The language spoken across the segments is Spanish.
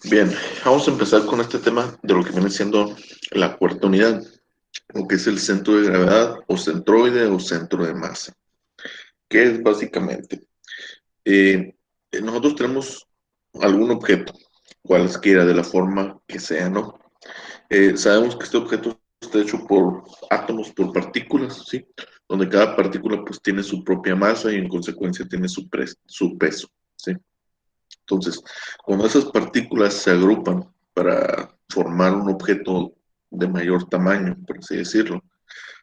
Bien, vamos a empezar con este tema de lo que viene siendo la cuarta unidad, lo que es el centro de gravedad o centroide o centro de masa. ¿Qué es básicamente? Eh, Nosotros tenemos algún objeto, cualesquiera, de la forma que sea, ¿no? Sabemos que este objeto está hecho por átomos, por partículas, ¿sí? Donde cada partícula pues tiene su propia masa y en consecuencia tiene su peso, ¿sí? Entonces, cuando esas partículas se agrupan para formar un objeto de mayor tamaño, por así decirlo,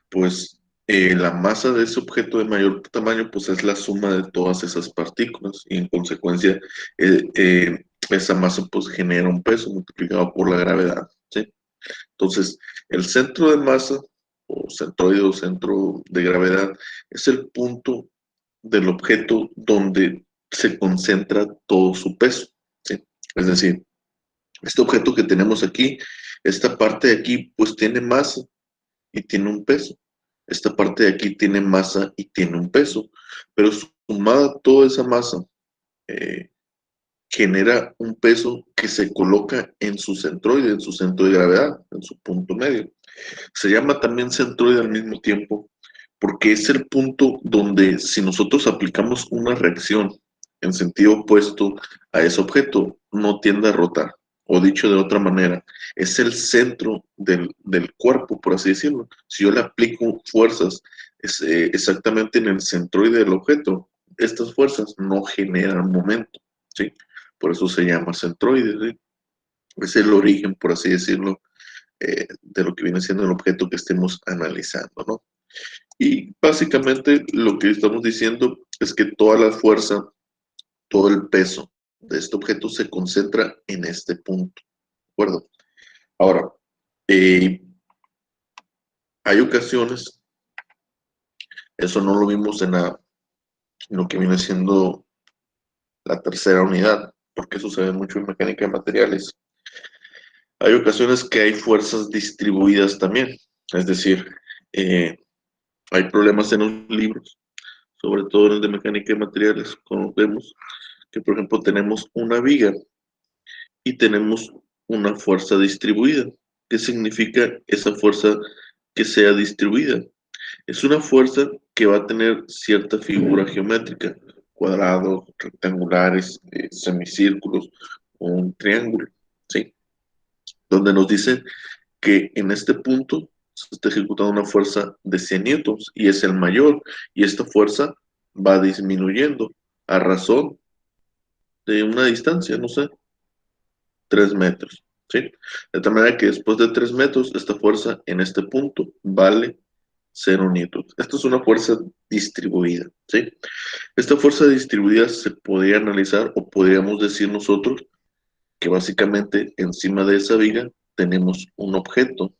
pues la masa de ese objeto de mayor tamaño pues es la suma de todas esas partículas y en consecuencia esa masa pues genera un peso multiplicado por la gravedad, ¿sí? Entonces, el centro de masa o centroide o centro de gravedad es el punto del objeto donde se concentra todo su peso, ¿sí? Es decir, este objeto que tenemos aquí, esta parte de aquí, pues tiene masa y tiene un peso. Esta parte de aquí tiene masa y tiene un peso, pero sumada toda esa masa, eh, genera un peso que se coloca en su centroide, en su centro de gravedad, en su punto medio. Se llama también centroide al mismo tiempo porque es el punto donde si nosotros aplicamos una reacción en sentido opuesto a ese objeto, no tiende a rotar. O dicho de otra manera, es el centro del cuerpo, por así decirlo. Si yo le aplico fuerzas exactamente en el centroide del objeto, estas fuerzas no generan momento, ¿sí? Por eso se llama centroide, ¿sí? Es el origen, por así decirlo, de lo que viene siendo el objeto que estemos analizando, ¿no? Y básicamente lo que estamos diciendo es que toda la fuerza, todo el peso de este objeto se concentra en este punto, ¿de acuerdo? Ahora, eh, hay ocasiones, eso no lo vimos en lo que viene siendo la tercera unidad, porque eso se ve mucho en mecánica de materiales. Hay ocasiones que hay fuerzas distribuidas también, es decir, eh, hay problemas en los libros, sobre todo en el de mecánica de materiales, como vemos, que por ejemplo tenemos una viga y tenemos una fuerza distribuida. ¿Qué significa esa fuerza que sea distribuida? Es una fuerza que va a tener cierta figura geométrica, cuadrados, rectangulares, semicírculos o un triángulo, ¿sí? Donde nos dice que en este punto se está ejecutando una fuerza de 100 newtons y es el mayor, y esta fuerza va disminuyendo a razón de una distancia, no sé, 3 metros, ¿sí? De tal manera que después de 3 metros, esta fuerza en este punto vale 0 newtons. Esto es una fuerza distribuida, ¿sí? Esta fuerza distribuida se podría analizar o podríamos decir nosotros que básicamente encima de esa viga tenemos un objeto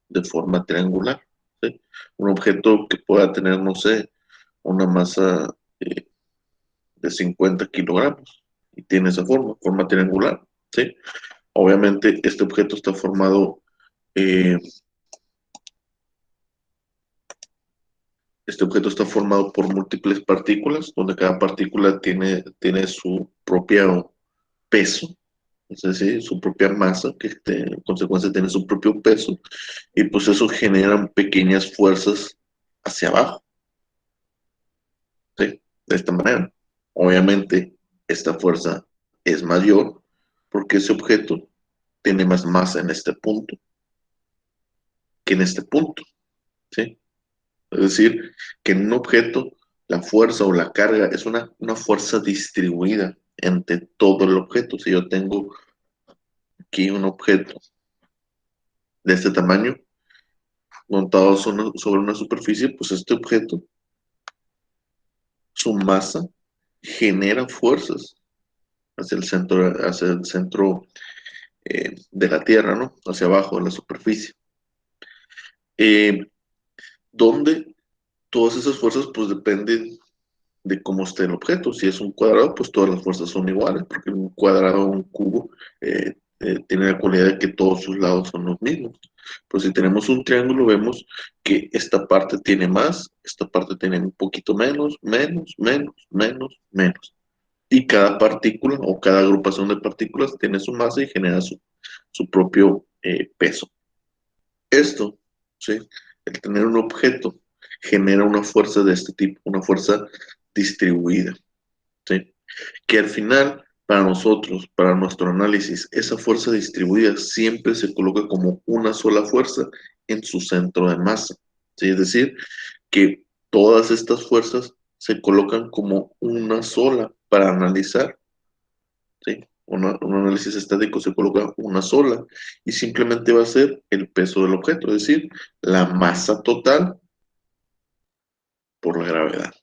de forma triangular, ¿sí? Un objeto que pueda tener, no sé, una masa de 50 kilogramos y tiene esa forma triangular, ¿sí? Obviamente este objeto está formado, eh, este objeto está formado por múltiples partículas, donde cada partícula tiene su propio peso, es decir, su propia masa, que en consecuencia tiene su propio peso, y pues eso genera pequeñas fuerzas hacia abajo, ¿sí? De esta manera. Obviamente, esta fuerza es mayor porque ese objeto tiene más masa en este punto que en este punto, ¿sí? Es decir, que en un objeto la fuerza o la carga es una fuerza distribuida entre todo el objeto. Si yo tengo aquí un objeto de este tamaño montado sobre una superficie, pues este objeto, su masa genera fuerzas hacia el centro de la Tierra, ¿no? Hacia abajo, de la superficie. Eh, donde todas esas fuerzas pues dependen de cómo esté el objeto. Si es un cuadrado, pues todas las fuerzas son iguales, porque un cuadrado o un cubo tiene la cualidad de que todos sus lados son los mismos. Pero si tenemos un triángulo, vemos que esta parte tiene más, esta parte tiene un poquito menos, menos, menos, menos, menos. Y cada partícula o cada agrupación de partículas tiene su masa y genera su propio peso. Esto, ¿sí? El tener un objeto genera una fuerza de este tipo, una fuerza distribuida, ¿sí? Que al final, para nosotros, para nuestro análisis, esa fuerza distribuida siempre se coloca como una sola fuerza en su centro de masa, ¿sí? Es decir, que todas estas fuerzas se colocan como una sola para analizar, ¿sí? Un análisis estático se coloca una sola y simplemente va a ser el peso del objeto, es decir, la masa total por la gravedad,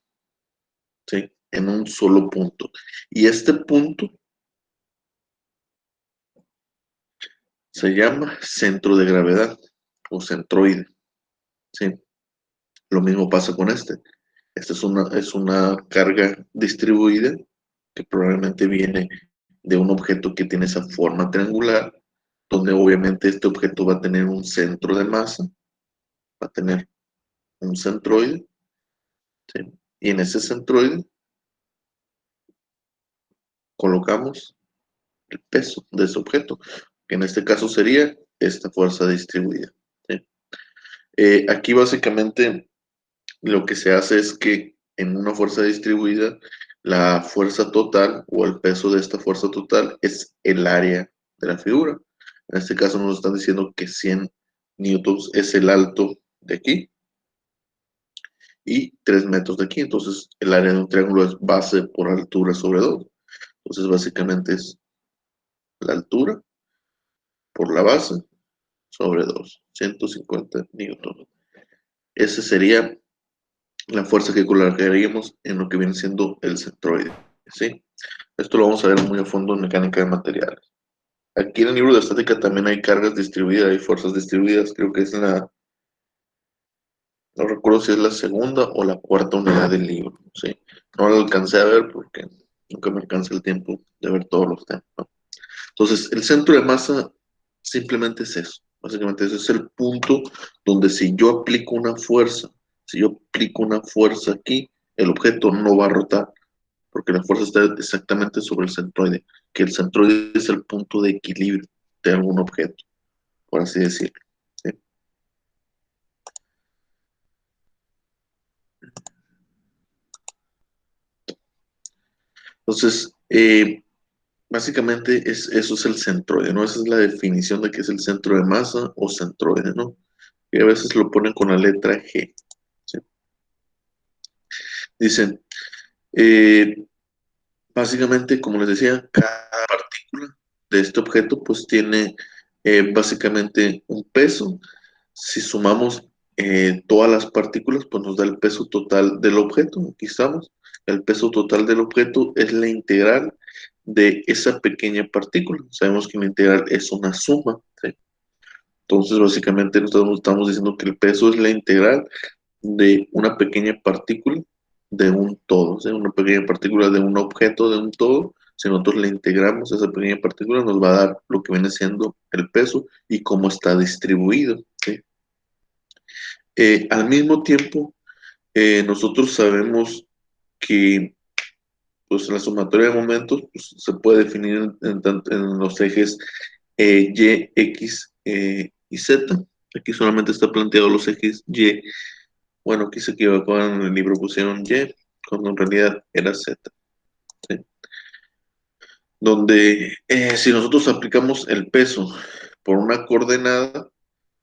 ¿sí? En un solo punto. Y este punto se llama centro de gravedad o centroide, ¿sí? Lo mismo pasa con este. Esta es una carga distribuida que probablemente viene de un objeto que tiene esa forma triangular, donde obviamente este objeto va a tener un centro de masa, va a tener un centroide, ¿sí? Y en ese centroide colocamos el peso de ese objeto, que en este caso sería esta fuerza distribuida, ¿sí? Aquí básicamente lo que se hace es que en una fuerza distribuida, la fuerza total o el peso de esta fuerza total es el área de la figura. En este caso nos están diciendo que 100 newtons es el alto de aquí y 3 metros de aquí. Entonces el área de un triángulo es base por altura sobre 2. Entonces básicamente es la altura por la base sobre 2, 150 newtons. Esa sería la fuerza que colocaríamos en lo que viene siendo el centroide, ¿sí? Esto lo vamos a ver muy a fondo en mecánica de materiales. Aquí en el libro de estática también hay cargas distribuidas, hay fuerzas distribuidas, creo que es no recuerdo si es la segunda o la cuarta unidad del libro, ¿sí? No lo alcancé a ver porque nunca me alcanza el tiempo de ver todos los temas, ¿no? Entonces, el centro de masa simplemente es eso. Básicamente ese es el punto donde si yo aplico una fuerza aquí, el objeto no va a rotar, porque la fuerza está exactamente sobre el centroide, que el centroide es el punto de equilibrio de algún objeto, por así decirlo, ¿sí? Entonces, básicamente eso es el centroide, ¿no? Esa es la definición de qué es el centro de masa o centroide, ¿no? Y a veces lo ponen con la letra G, ¿sí? Dicen, eh, básicamente, como les decía, cada partícula de este objeto pues tiene básicamente un peso. Si sumamos todas las partículas, pues nos da el peso total del objeto. Aquí estamos. El peso total del objeto es la integral de esa pequeña partícula. Sabemos que la integral es una suma, ¿sí? Entonces, básicamente, nosotros estamos diciendo que el peso es la integral de una pequeña partícula de un todo, ¿sí? Una pequeña partícula de un objeto de un todo. Si nosotros le integramos esa pequeña partícula, nos va a dar lo que viene siendo el peso y cómo está distribuido, ¿sí? Al mismo tiempo, nosotros sabemos que pues, la sumatoria de momentos pues, se puede definir en los ejes Y, X y Z. Aquí solamente está planteado los ejes Y. Bueno, aquí se equivocaron en el libro, pusieron Y, cuando en realidad era Z, ¿sí? Donde si nosotros aplicamos el peso por una coordenada,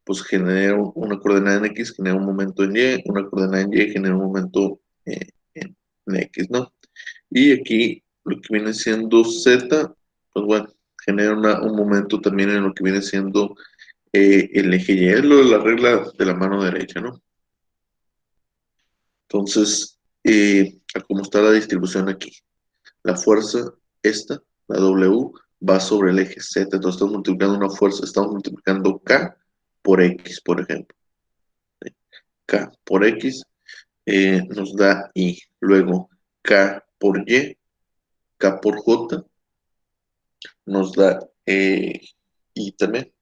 pues genera una coordenada en X, genera un momento en Y, una coordenada en Y genera un momento en X, ¿no? Y aquí lo que viene siendo Z, pues bueno, genera un momento también en lo que viene siendo el eje Y, es lo de la regla de la mano derecha, ¿no? Entonces, a cómo está la distribución aquí. La fuerza, esta, la W, va sobre el eje Z. Entonces estamos multiplicando una fuerza, estamos multiplicando K por X, por ejemplo. ¿Sí? K por X nos da Y. Luego K por Y, K por J nos da Y también.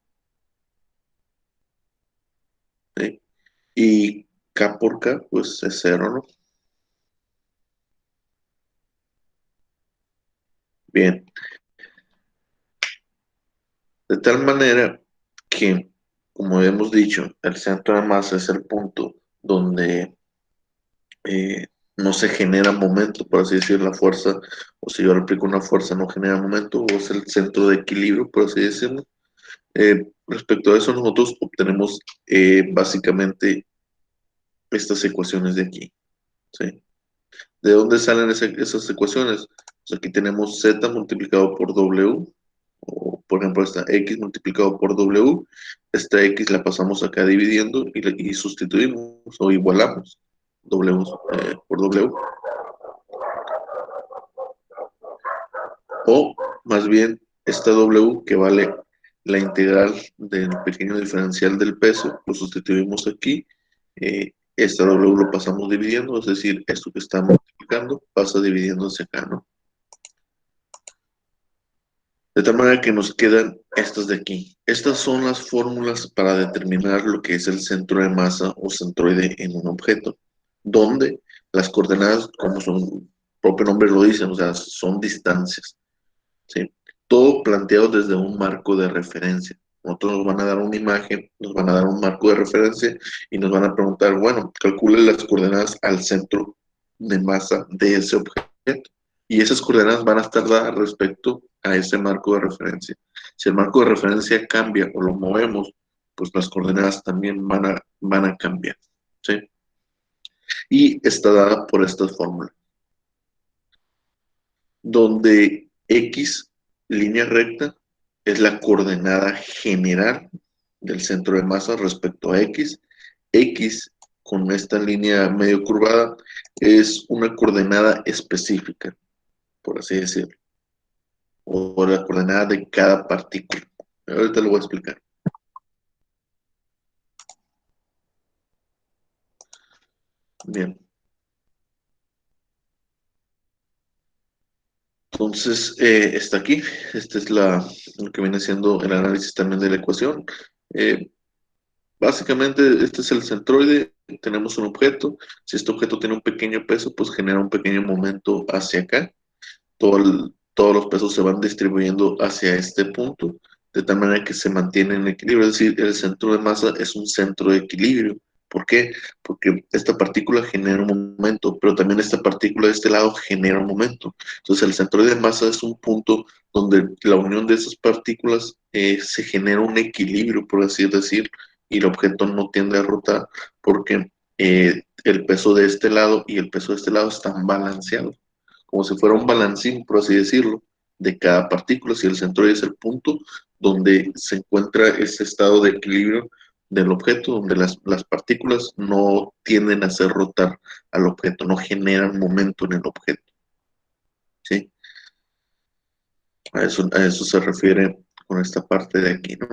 ¿Sí? Y K por K, pues es cero, ¿no? Bien, de tal manera que, como hemos dicho, el centro de masa es el punto donde no se genera momento, por así decir, la fuerza, o si yo le aplico una fuerza no genera momento, o es el centro de equilibrio, por así decirlo. Respecto a eso, nosotros obtenemos básicamente estas ecuaciones de aquí, ¿sí? ¿De dónde salen esas ecuaciones? Pues aquí tenemos z multiplicado por w, o por ejemplo esta x multiplicado por w, esta x la pasamos acá dividiendo y sustituimos o igualamos w por w, o más bien esta w que vale la integral del pequeño diferencial del peso, lo sustituimos aquí, esta w lo pasamos dividiendo, es decir, esto que está multiplicando pasa dividiéndose acá, ¿no? De tal manera que nos quedan estas de aquí. Estas son las fórmulas para determinar lo que es el centro de masa o centroide en un objeto, donde las coordenadas, como su propio nombre lo dice, o sea, son distancias, ¿sí? Todo planteado desde un marco de referencia. Nosotros nos van a dar una imagen, nos van a dar un marco de referencia y nos van a preguntar, bueno, calcule las coordenadas al centro de masa de ese objeto. Y esas coordenadas van a estar dadas respecto a ese marco de referencia. Si el marco de referencia cambia o lo movemos, pues las coordenadas también van a cambiar, ¿sí? Y está dada por estas fórmulas, donde x, línea recta, es la coordenada general del centro de masa respecto a x. X, con esta línea medio curvada, es una coordenada específica, por así decirlo, o la coordenada de cada partícula. Ahorita lo voy a explicar. Bien, entonces está aquí. Este es lo que viene siendo el análisis también de la ecuación. Eh, Básicamente, este es el centroide. Tenemos un objeto. Si este objeto tiene un pequeño peso, pues genera un pequeño momento hacia acá. Todos los pesos se van distribuyendo hacia este punto, de tal manera que se mantiene en equilibrio. Es decir, el centro de masa es un centro de equilibrio. ¿Por qué? Porque esta partícula genera un momento, pero también esta partícula de este lado genera un momento. Entonces, el centro de masa es un punto donde la unión de esas partículas se genera un equilibrio, por así decir, y el objeto no tiende a rotar porque el peso de este lado y el peso de este lado están balanceados, como si fuera un balancín, por así decirlo, de cada partícula. Si el centroide es el punto donde se encuentra ese estado de equilibrio del objeto, donde las partículas no tienden a hacer rotar al objeto, no generan momento en el objeto, ¿sí? A eso se refiere con esta parte de aquí, ¿no?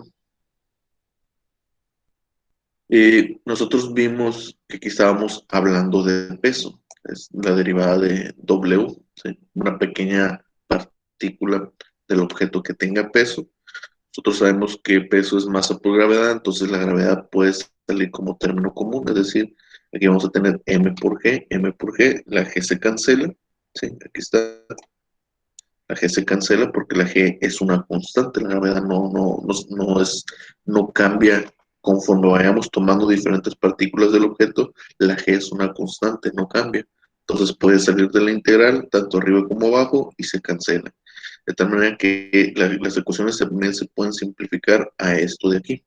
Nosotros vimos que aquí estábamos hablando de peso, es la derivada de W, ¿sí? Una pequeña partícula del objeto que tenga peso. Nosotros sabemos que peso es masa por gravedad, entonces la gravedad puede salir como término común, es decir, aquí vamos a tener m por g, la g se cancela, ¿sí? Aquí está, la g se cancela porque la g es una constante, la gravedad no cambia conforme vayamos tomando diferentes partículas del objeto, la g es una constante, no cambia. Entonces puede salir de la integral, tanto arriba como abajo, y se cancela. De tal manera que las ecuaciones también se pueden simplificar a esto de aquí.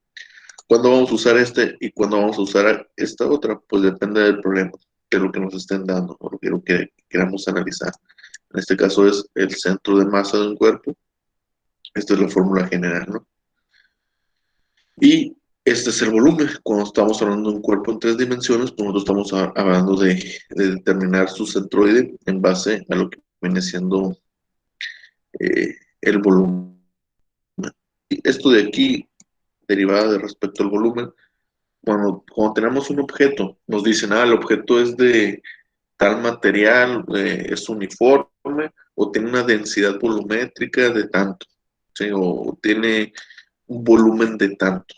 ¿Cuándo vamos a usar este y cuándo vamos a usar esta otra? Pues depende del problema, de lo que nos estén dando o lo que queramos analizar. En este caso es el centro de masa de un cuerpo. Esta es la fórmula general, ¿no? Y este es el volumen. Cuando estamos hablando de un cuerpo en tres dimensiones, pues nosotros estamos hablando de determinar su centroide en base a lo que viene siendo el volumen. Y esto de aquí, derivada de respecto al volumen, cuando tenemos un objeto, nos dicen, el objeto es de tal material, es uniforme, o tiene una densidad volumétrica de tanto, ¿sí? O tiene un volumen de tanto,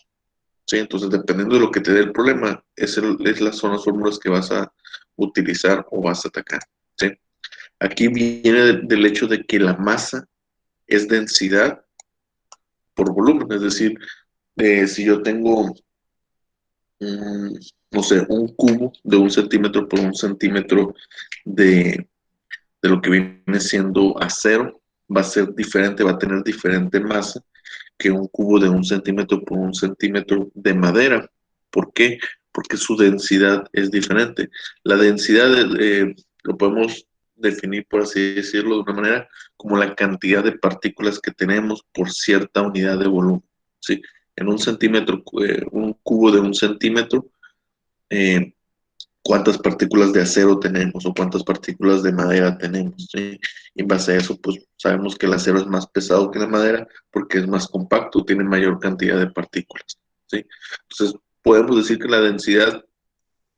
¿sí? Entonces, dependiendo de lo que te dé el problema, son las fórmulas que vas a utilizar o vas a atacar, ¿sí? Aquí viene del hecho de que la masa es densidad por volumen. Es decir, si yo tengo, no sé, un cubo de 1 centímetro por 1 centímetro de lo que viene siendo acero, va a ser diferente, va a tener diferente masa que un cubo de 1 centímetro por 1 centímetro de madera. ¿Por qué? Porque su densidad es diferente. La densidad lo podemos definir, por así decirlo, de una manera como la cantidad de partículas que tenemos por cierta unidad de volumen. ¿Sí? En 1 centímetro, un cubo de 1 centímetro, eh, cuántas partículas de acero tenemos o cuántas partículas de madera tenemos, ¿sí? Y en base a eso, pues sabemos que el acero es más pesado que la madera porque es más compacto, tiene mayor cantidad de partículas, ¿sí? Entonces, podemos decir que la densidad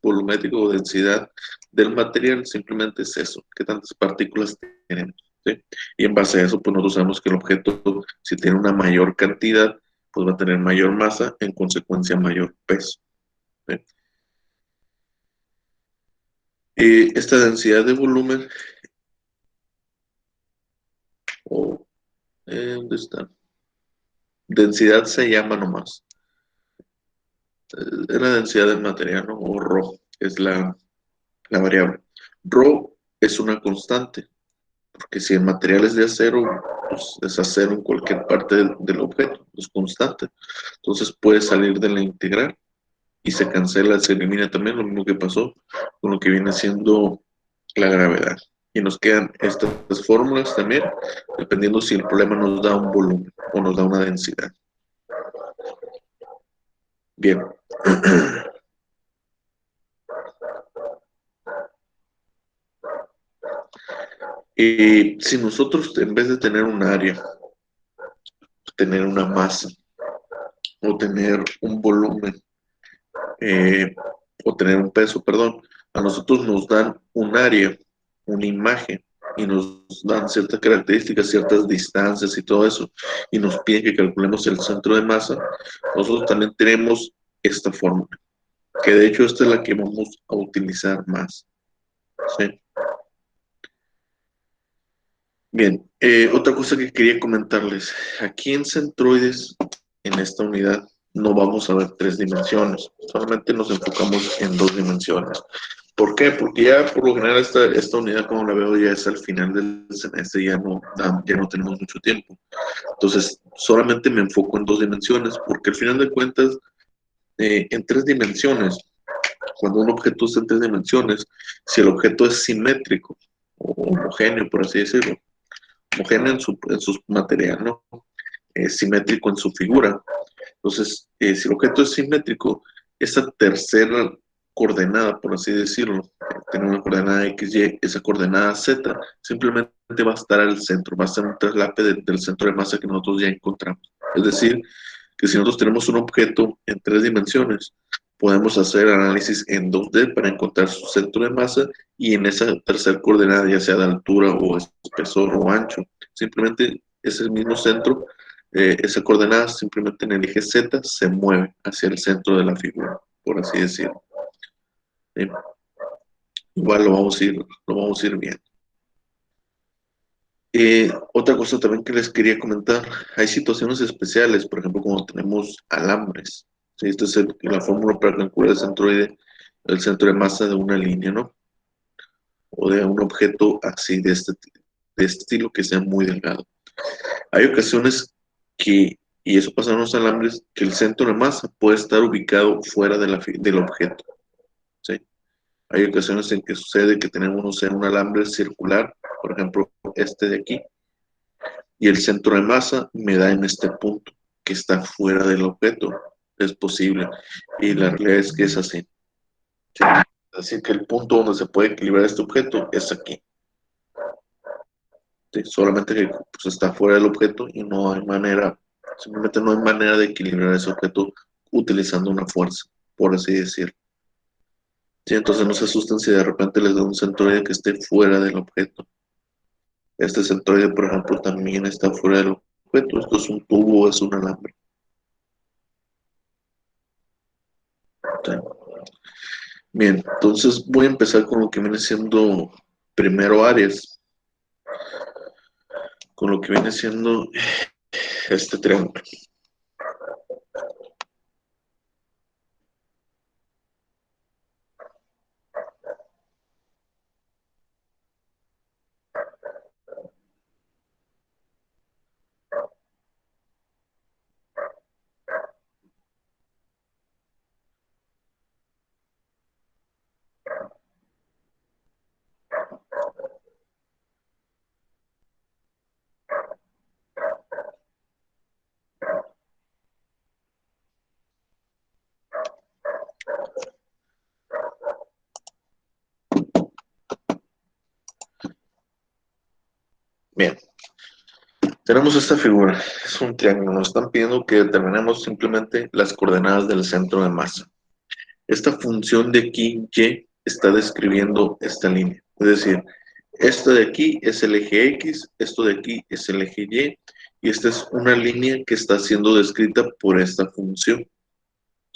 volumétrica o densidad del material simplemente es eso, qué tantas partículas tenemos, ¿sí? Y en base a eso, pues nosotros sabemos que el objeto, si tiene una mayor cantidad, pues va a tener mayor masa, en consecuencia mayor peso, ¿sí? Esta densidad de volumen, o ¿dónde está? Densidad se llama nomás. Es la densidad del material, ¿no? O ρ, es la variable. Ρ es una constante, porque si el material es de acero, pues es acero en cualquier parte del objeto, es constante. Entonces puede salir de la integral y se cancela, se elimina también lo mismo que pasó con lo que viene siendo la gravedad. Y nos quedan estas fórmulas también, dependiendo si el problema nos da un volumen o nos da una densidad. Bien. Y si nosotros en vez de tener un área, tener una masa o tener un volumen eh, o tener un peso, perdón, a nosotros nos dan un área, una imagen y nos dan ciertas características, ciertas distancias y todo eso, y nos piden que calculemos el centro de masa, nosotros también tenemos esta fórmula, que de hecho esta es la que vamos a utilizar más. ¿Sí? Bien, otra cosa que quería comentarles, aquí en centroides, en esta unidad, no vamos a ver 3 dimensiones, solamente nos enfocamos en 2 dimensiones. ¿Por qué? Porque ya por lo general esta unidad, como la veo, ya es al final del semestre, ya no tenemos mucho tiempo. Entonces, solamente me enfoco en 2 dimensiones, porque al final de cuentas, en 3 dimensiones, cuando un objeto está en 3 dimensiones, si el objeto es simétrico o homogéneo, por así decirlo, homogéneo en su material, ¿no? Simétrico en su figura. Entonces, si el objeto es simétrico, esa tercera coordenada, por así decirlo, tiene una coordenada X, Y, esa coordenada Z, simplemente va a estar al centro, va a ser un traslape del centro de masa que nosotros ya encontramos. Es decir, que si nosotros tenemos un objeto en 3 dimensiones, podemos hacer análisis en 2D para encontrar su centro de masa y en esa tercera coordenada, ya sea de altura o espesor o ancho, simplemente es el mismo centro, esa coordenada simplemente en el eje Z se mueve hacia el centro de la figura, por así decirlo. ¿Sí? Igual lo vamos a ir viendo. Otra cosa también que les quería comentar, hay situaciones especiales, por ejemplo, cuando tenemos alambres. ¿Sí? Esta es la fórmula para calcular el centro de masa de una línea, ¿no? O de un objeto así, de este estilo, que sea muy delgado. Hay ocasiones que, y eso pasa en los alambres, que el centro de masa puede estar ubicado fuera del objeto. ¿Sí? Hay ocasiones en que sucede que tenemos, no sé, un alambre circular, por ejemplo, este de aquí, y el centro de masa me da en este punto, que está fuera del objeto. Es posible. Y la realidad es que es así. ¿Sí? Así que el punto donde se puede equilibrar este objeto es aquí. ¿Sí? Solamente que pues, está fuera del objeto y no hay manera, simplemente no hay manera de equilibrar ese objeto utilizando una fuerza, por así decirlo. ¿Sí? Entonces no se asusten si de repente les da un centroide que esté fuera del objeto. Este centroide, por ejemplo, también está fuera del objeto. Esto es un tubo, es un alambre. ¿Sí? Bien, entonces voy a empezar con lo que viene siendo primero áreas. con lo que viene siendo este triángulo. Bien, tenemos esta figura, es un triángulo, nos están pidiendo que determinemos simplemente las coordenadas del centro de masa. Esta función de aquí, y, está describiendo esta línea, es decir, esto de aquí es el eje X, esto de aquí es el eje Y esta es una línea que está siendo descrita por esta función,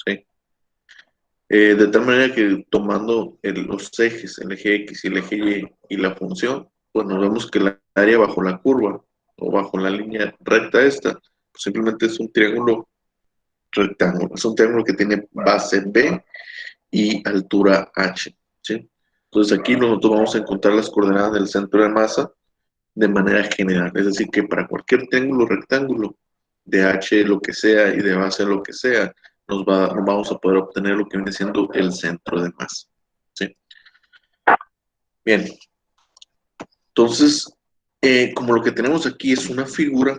¿sí? De tal manera que tomando los ejes, el eje X y el eje Y la función, pues nos vemos que la área bajo la curva o bajo la línea recta esta, pues simplemente es un triángulo rectángulo. Es un triángulo que tiene base B y altura H, ¿sí? Entonces aquí nosotros vamos a encontrar las coordenadas del centro de masa de manera general. Es decir, que para cualquier triángulo rectángulo de H lo que sea y de base lo que sea, nos vamos a poder obtener lo que viene siendo el centro de masa, ¿sí? Bien, entonces, como lo que tenemos aquí es una figura,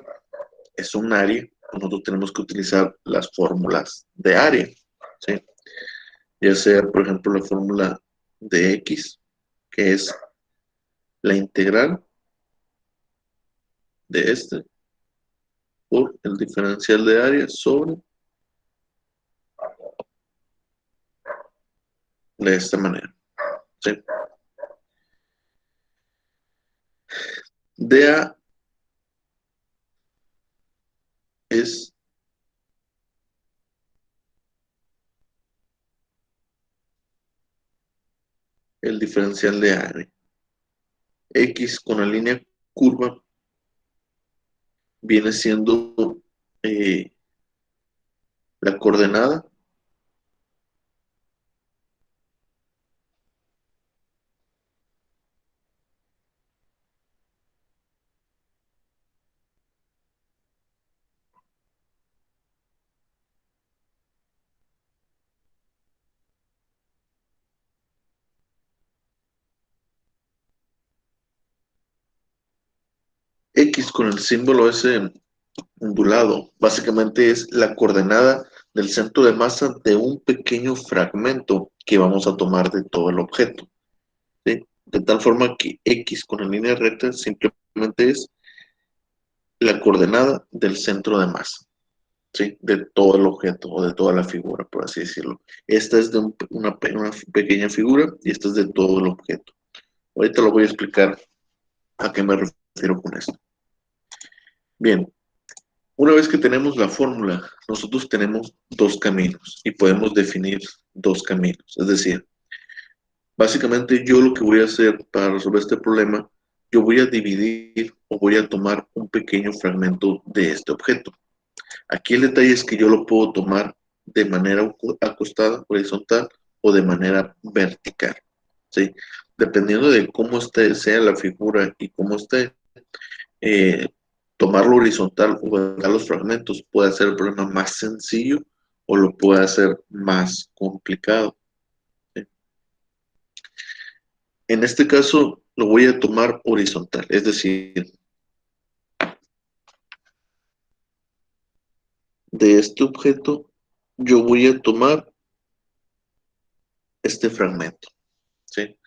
es un área, nosotros tenemos que utilizar las fórmulas de área, ¿sí? Ya sea, por ejemplo, la fórmula de X, que es la integral de este por el diferencial de área sobre de esta manera, ¿sí? DA es el diferencial de área. X con la línea curva viene siendo eh, la coordenada. X con el símbolo ese ondulado, básicamente es la coordenada del centro de masa de un pequeño fragmento que vamos a tomar de todo el objeto, ¿sí? De tal forma que X con la línea recta simplemente es la coordenada del centro de masa, ¿sí? De todo el objeto o de toda la figura, por así decirlo. Esta es de una pequeña figura y esta es de todo el objeto. Ahorita lo voy a explicar a qué me refiero con esto. Bien, una vez que tenemos la fórmula, nosotros tenemos dos caminos y podemos definir dos caminos. Es decir, básicamente yo lo que voy a hacer para resolver este problema, yo voy a dividir o voy a tomar un pequeño fragmento de este objeto. Aquí el detalle es que yo lo puedo tomar de manera acostada, horizontal o de manera vertical, ¿sí? Dependiendo de cómo sea la figura y cómo esté, eh, tomarlo horizontal o ver los fragmentos puede hacer el problema más sencillo o lo puede hacer más complicado, ¿sí? En este caso lo voy a tomar horizontal, es decir, de este objeto yo voy a tomar este fragmento, ¿sí?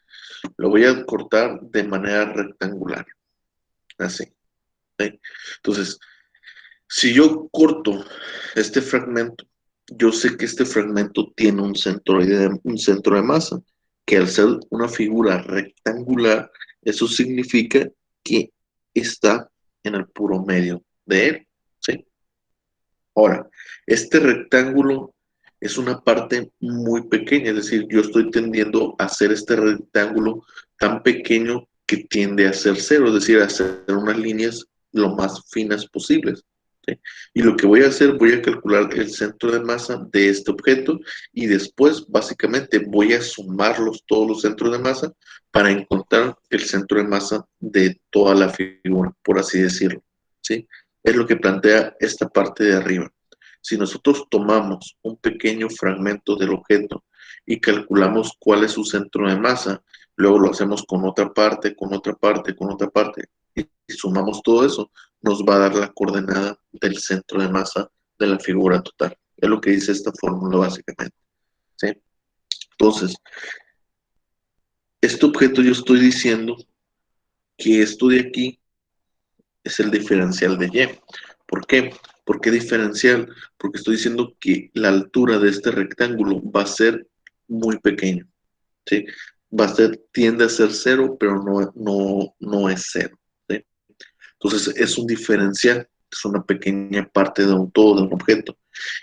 Lo voy a cortar de manera rectangular, así, ¿sí? Entonces, si yo corto este fragmento, yo sé que este fragmento tiene un centro de masa, que al ser una figura rectangular, eso significa que está en el puro medio de él, ¿sí? Ahora, este rectángulo es una parte muy pequeña, es decir, yo estoy tendiendo a hacer este rectángulo tan pequeño que tiende a ser cero, es decir, a hacer unas líneas lo más finas posibles. ¿Sí? Y lo que voy a hacer, voy a calcular el centro de masa de este objeto y después básicamente voy a sumarlos todos los centros de masa para encontrar el centro de masa de toda la figura, por así decirlo. ¿Sí? Es lo que plantea esta parte de arriba. Si nosotros tomamos un pequeño fragmento del objeto y calculamos cuál es su centro de masa, luego lo hacemos con otra parte, con otra parte, con otra parte, y sumamos todo eso, nos va a dar la coordenada del centro de masa de la figura total. Es lo que dice esta fórmula básicamente. ¿Sí? Entonces, este objeto yo estoy diciendo que esto de aquí es el diferencial de y. ¿Por qué? ¿Por qué diferencial? Porque estoy diciendo que la altura de este rectángulo va a ser muy pequeño. ¿Sí? Tiende a ser cero, pero no es cero. ¿Sí? Entonces es un diferencial, es una pequeña parte de un todo, de un objeto.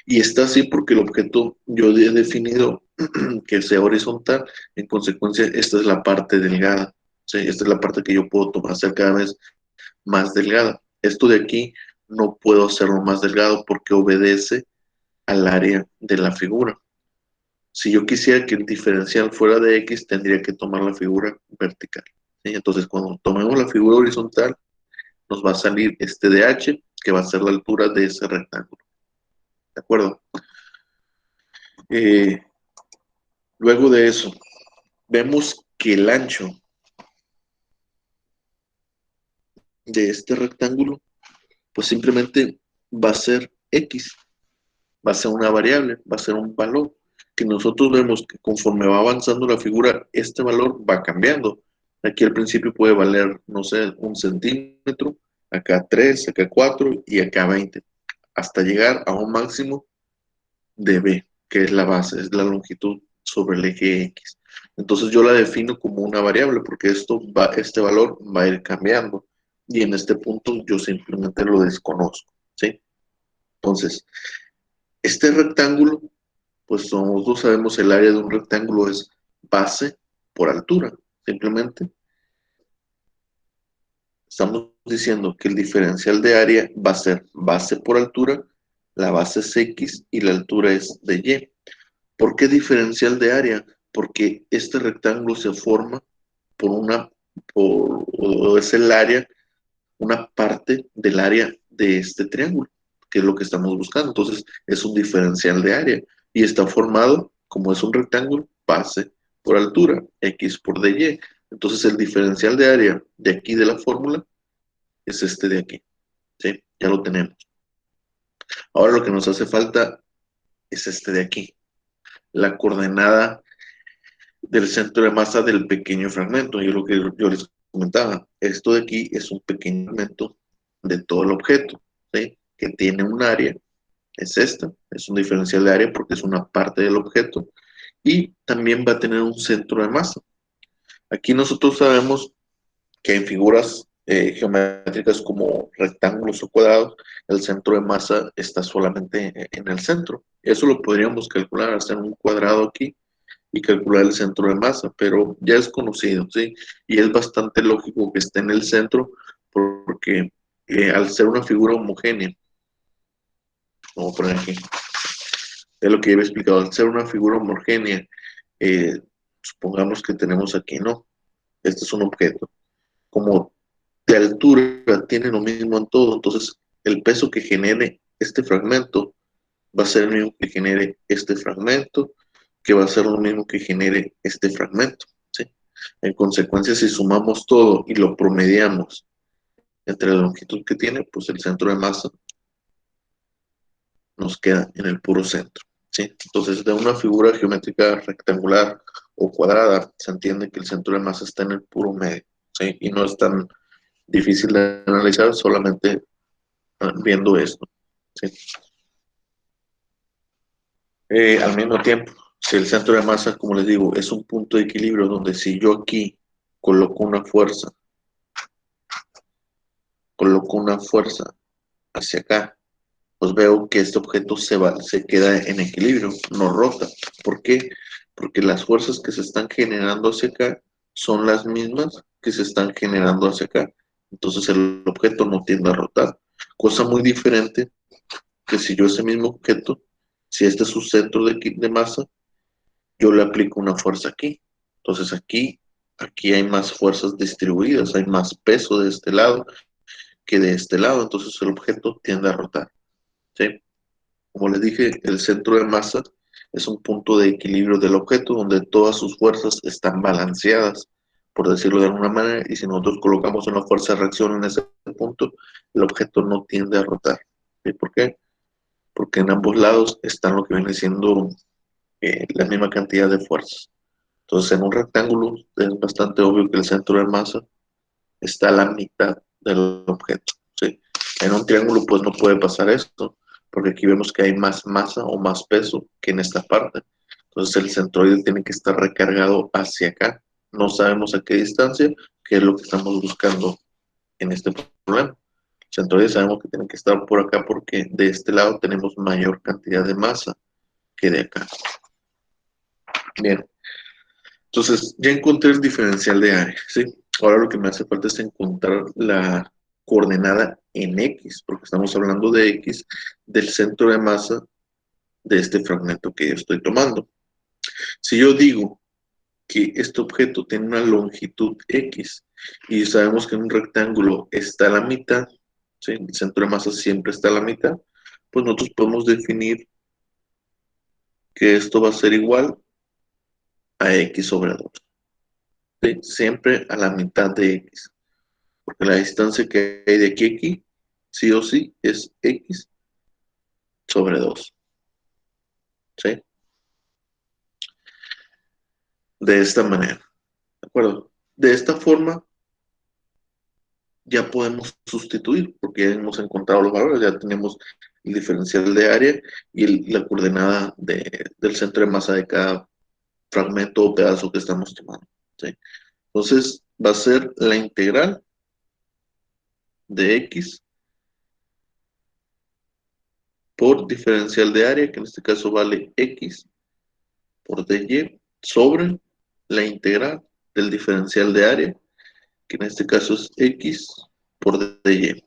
Y está así porque el objeto yo he definido que sea horizontal, en consecuencia esta es la parte delgada. ¿Sí? Esta es la parte que yo puedo tomar, hacer cada vez más delgada. Esto de aquí no puedo hacerlo más delgado porque obedece al área de la figura. Si yo quisiera que el diferencial fuera de X, tendría que tomar la figura vertical. ¿Sí? Entonces, cuando tomemos la figura horizontal, nos va a salir este de H, que va a ser la altura de ese rectángulo. ¿De acuerdo? Eh, Luego de eso, vemos que el ancho de este rectángulo, pues simplemente va a ser X, va a ser una variable, va a ser un valor, que nosotros vemos que conforme va avanzando la figura, este valor va cambiando. Aquí al principio puede valer, no sé, 1 centímetro, acá 3, acá 4 y acá 20, hasta llegar a un máximo de B, que es la base, es la longitud sobre el eje X. Entonces yo la defino como una variable porque este valor va a ir cambiando y en este punto yo simplemente lo desconozco, ¿sí? Entonces, este rectángulo, pues nosotros sabemos el área de un rectángulo es base por altura, simplemente estamos diciendo que el diferencial de área va a ser base por altura, la base es X y la altura es de Y. ¿Por qué diferencial de área? Porque este rectángulo se forma o es el área, una parte del área de este triángulo, que es lo que estamos buscando. Entonces, es un diferencial de área y está formado, como es un rectángulo, base por altura, X por dy. Entonces, el diferencial de área de aquí de la fórmula es este de aquí. ¿Sí? Ya lo tenemos. Ahora lo que nos hace falta es este de aquí. La coordenada del centro de masa del pequeño fragmento. Y es lo que yo les comentaba. Esto de aquí es un pequeño fragmento de todo el objeto, ¿sí? Que tiene un área, es esta, es un diferencial de área porque es una parte del objeto. Y también va a tener un centro de masa. Aquí nosotros sabemos que en figuras geométricas como rectángulos o cuadrados, el centro de masa está solamente en el centro. Eso lo podríamos calcular, hacer un cuadrado aquí y calcular el centro de masa, pero ya es conocido, ¿sí? Y es bastante lógico que esté en el centro porque al ser una figura homogénea, vamos a poner aquí, es lo que ya había explicado, al ser una figura homogénea, eh, supongamos que tenemos aquí, ¿no? Este es un objeto. Como de altura tiene lo mismo en todo, entonces el peso que genere este fragmento va a ser el mismo que genere este fragmento, que va a ser lo mismo que genere este fragmento, ¿sí? En consecuencia, si sumamos todo y lo promediamos entre la longitud que tiene, pues el centro de masa nos queda en el puro centro, ¿sí? Entonces, de una figura geométrica rectangular o cuadrada, se entiende que el centro de masa está en el puro medio, ¿sí? Y no es tan difícil de analizar solamente viendo esto, ¿sí? Al mismo tiempo, si el centro de masa, como les digo, es un punto de equilibrio donde si yo aquí coloco una fuerza, hacia acá, pues veo que este objeto se queda en equilibrio, no rota. ¿Por qué? Porque las fuerzas que se están generando hacia acá son las mismas que se están generando hacia acá. Entonces el objeto no tiende a rotar. Cosa muy diferente que si yo ese mismo objeto, si este es su centro de masa, yo le aplico una fuerza aquí. Entonces aquí hay más fuerzas distribuidas, hay más peso de este lado que de este lado, entonces el objeto tiende a rotar. ¿Sí? Como les dije, el centro de masa es un punto de equilibrio del objeto donde todas sus fuerzas están balanceadas, por decirlo de alguna manera, y si nosotros colocamos una fuerza de reacción en ese punto, el objeto no tiende a rotar. ¿Sí? ¿Por qué? Porque en ambos lados están lo que viene siendo la misma cantidad de fuerzas. Entonces, en un rectángulo es bastante obvio que el centro de masa está a la mitad del objeto. ¿Sí? En un triángulo pues no puede pasar esto, porque aquí vemos que hay más masa o más peso que en esta parte. Entonces el centroide tiene que estar recargado hacia acá. No sabemos a qué distancia, que es lo que estamos buscando en este problema. El centroide sabemos que tiene que estar por acá porque de este lado tenemos mayor cantidad de masa que de acá. Bien, entonces ya encontré el diferencial de área, ¿sí? Ahora lo que me hace falta es encontrar la coordenada en X, porque estamos hablando de X del centro de masa de este fragmento que yo estoy tomando. Si yo digo que este objeto tiene una longitud X y sabemos que en un rectángulo está a la mitad, ¿sí? El centro de masa siempre está a la mitad, pues nosotros podemos definir que esto va a ser igual a X sobre 2, ¿sí? Siempre a la mitad de X. Porque la distancia que hay de aquí a aquí, sí o sí, es X sobre 2. ¿Sí? De esta manera. ¿De acuerdo? De esta forma ya podemos sustituir, porque ya hemos encontrado los valores, ya tenemos el diferencial de área y la coordenada del centro de masa de cada fragmento o pedazo que estamos tomando. ¿Sí? Entonces va a ser la integral de X por diferencial de área, que en este caso vale X por dy sobre la integral del diferencial de área, que en este caso es x por dy.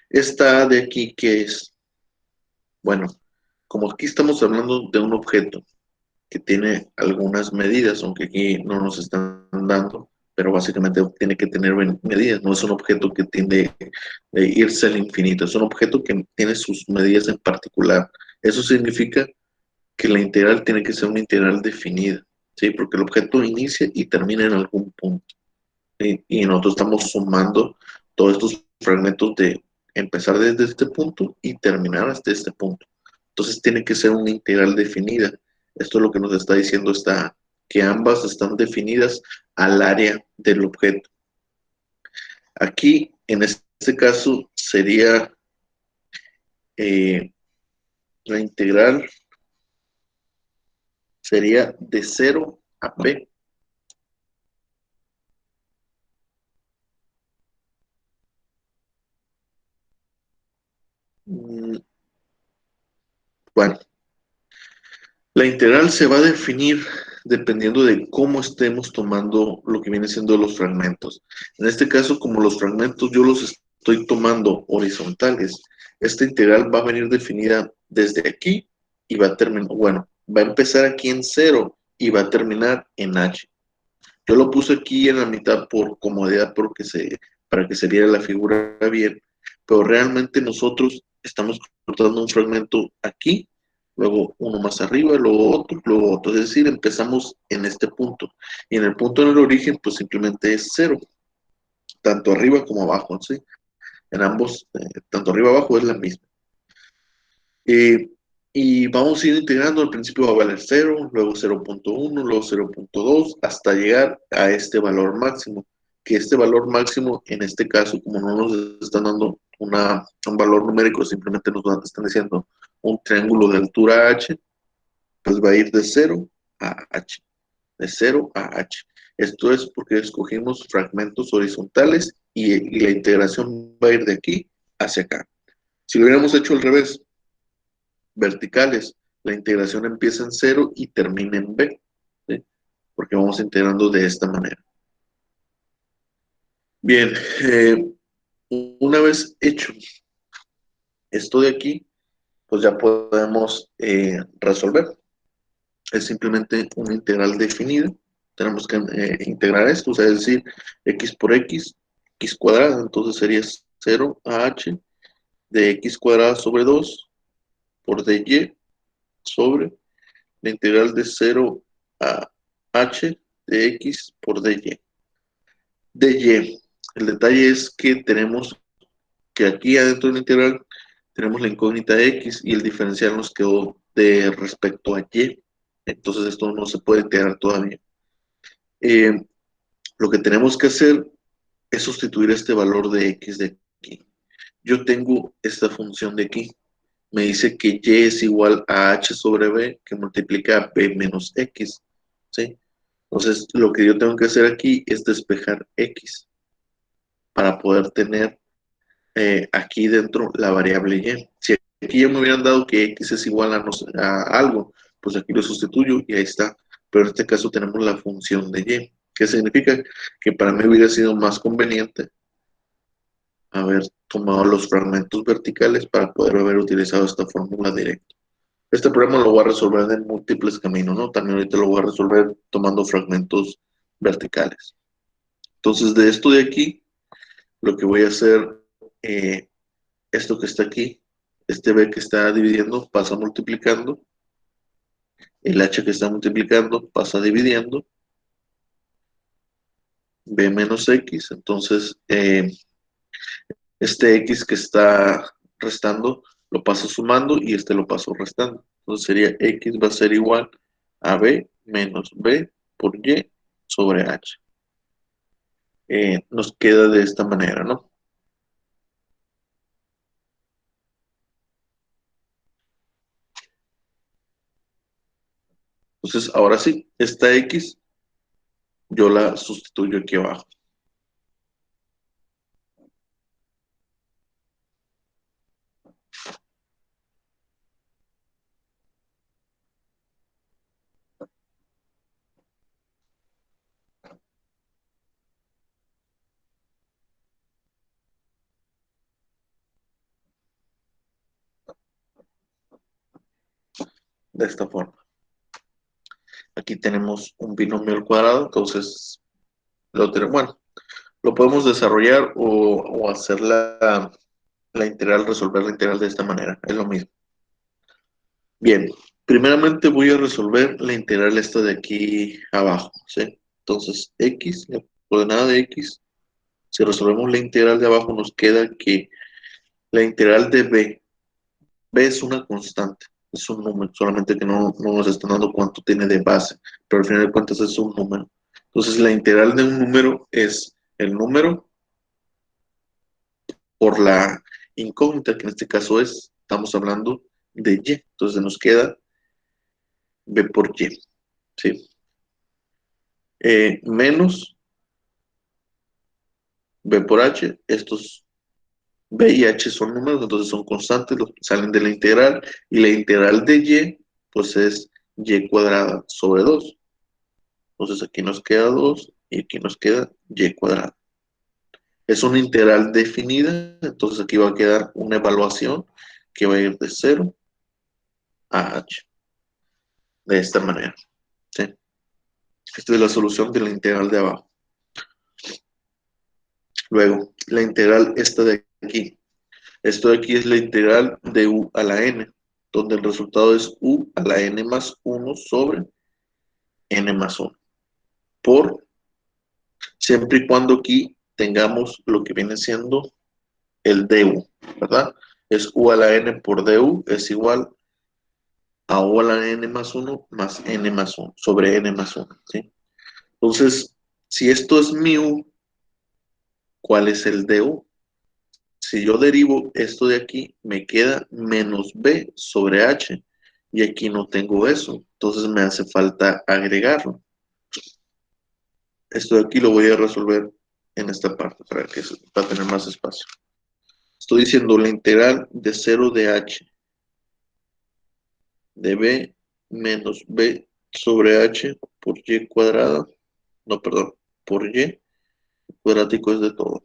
Esta de aquí, ¿qué es? Bueno, como aquí estamos hablando de un objeto que tiene algunas medidas, aunque aquí no nos están dando, pero básicamente tiene que tener medidas, no es un objeto que tiende a irse al infinito, es un objeto que tiene sus medidas en particular. Eso significa que la integral tiene que ser una integral definida, ¿sí? Porque el objeto inicia y termina en algún punto, ¿sí? Y nosotros estamos sumando todos estos fragmentos de empezar desde este punto y terminar hasta este punto. Entonces tiene que ser una integral definida. Esto es lo que nos está diciendo que ambas están definidas al área del objeto. Aquí, en este caso, sería la integral sería de 0 a p. Bueno, la integral se va a definir dependiendo de cómo estemos tomando lo que viene siendo los fragmentos. En este caso, como los fragmentos yo los estoy tomando horizontales, esta integral va a venir definida desde aquí y va a terminar, bueno, va a empezar aquí en 0 y va a terminar en h. Yo lo puse aquí en la mitad por comodidad, para que se viera la figura bien, pero realmente nosotros estamos cortando un fragmento aquí, luego uno más arriba, luego otro. Es decir, empezamos en este punto. Y en el punto en el origen, pues simplemente es 0, tanto arriba como abajo, ¿sí? En ambos, tanto arriba abajo es la misma. Eh, y vamos a ir integrando, al principio va a valer 0, luego 0.1, luego 0.2, hasta llegar a este valor máximo, que este valor máximo, en este caso, como no nos están dando un valor numérico, simplemente nos están diciendo un triángulo de altura h, pues va a ir de 0 a h, de 0 a h. Esto es porque escogimos fragmentos horizontales y la integración va a ir de aquí hacia acá. Si lo hubiéramos hecho al revés, verticales, la integración empieza en 0 y termina en b, ¿sí? Porque vamos integrando de esta manera. Bien, Una vez hecho esto de aquí, pues ya podemos resolver. Es simplemente una integral definida. Tenemos que integrar esto, o sea, es decir, x por x cuadrada, entonces sería 0 a h de x cuadrada sobre 2 por dy sobre la integral de 0 a h de x por dy. dy, el detalle es que tenemos que aquí adentro de la integral tenemos la incógnita x y el diferencial nos quedó de respecto a y. Entonces esto no se puede integrar todavía. Eh, lo que tenemos que hacer es sustituir este valor de x de aquí. Yo tengo esta función de aquí. Me dice que y es igual a h sobre b que multiplica b menos x. ¿Sí? Entonces lo que yo tengo que hacer aquí es despejar x para poder tener aquí dentro la variable y. Si aquí ya me hubieran dado que x es igual a, no sé, a algo, pues aquí lo sustituyo y ahí está. Pero en este caso tenemos la función de y. ¿Qué significa? Que para mí hubiera sido más conveniente haber tomado los fragmentos verticales para poder haber utilizado esta fórmula directa. Este problema lo voy a resolver en múltiples caminos, ¿no? También ahorita lo voy a resolver tomando fragmentos verticales. Entonces, de esto de aquí, lo que voy a hacer, eh, esto que está aquí, este b que está dividiendo, pasa multiplicando, el h que está multiplicando pasa dividiendo, b menos x, entonces este x que está restando lo paso sumando y este lo paso restando. Entonces sería x va a ser igual a b menos b por y sobre h. Nos queda de esta manera, ¿no? Entonces, ahora sí, esta x yo la sustituyo aquí abajo. De esta forma. Aquí tenemos un binomio al cuadrado, entonces bueno, lo podemos desarrollar o hacer la integral, resolver la integral de esta manera, es lo mismo. Bien, primeramente voy a resolver la integral esta de aquí abajo, ¿sí? Entonces, x, la coordenada de x, si resolvemos la integral de abajo nos queda que la integral de b es una constante, es un número, solamente que no nos están dando cuánto tiene de base, pero al final de cuentas es un número. Entonces, la integral de un número es el número por la incógnita, que en este caso estamos hablando de y. Entonces, nos queda b por y, ¿sí? Menos b por h, estos b y h son números, entonces son constantes, salen de la integral, y la integral de y, pues es y cuadrada sobre 2. Entonces aquí nos queda 2 y aquí nos queda y cuadrada. Es una integral definida, entonces aquí va a quedar una evaluación que va a ir de 0 a h, de esta manera, ¿sí? Esta es la solución de la integral de abajo. Luego, la integral esta de aquí. Esto de aquí es la integral de u a la n, donde el resultado es u a la n más 1 sobre n más 1. Por, siempre y cuando aquí tengamos lo que viene siendo el du, ¿verdad? Es u a la n por du es igual a u a la n más 1 más n más 1 sobre n más 1, ¿sí? Entonces, si esto es mi u, ¿cuál es el du? Si yo derivo esto de aquí, me queda menos b sobre h. Y aquí no tengo eso. Entonces me hace falta agregarlo. Esto de aquí lo voy a resolver en esta parte para tener más espacio. Estoy diciendo la integral de 0 de h de b menos b sobre h por y cuadrada. No, perdón. Por y cuadrático es de todo.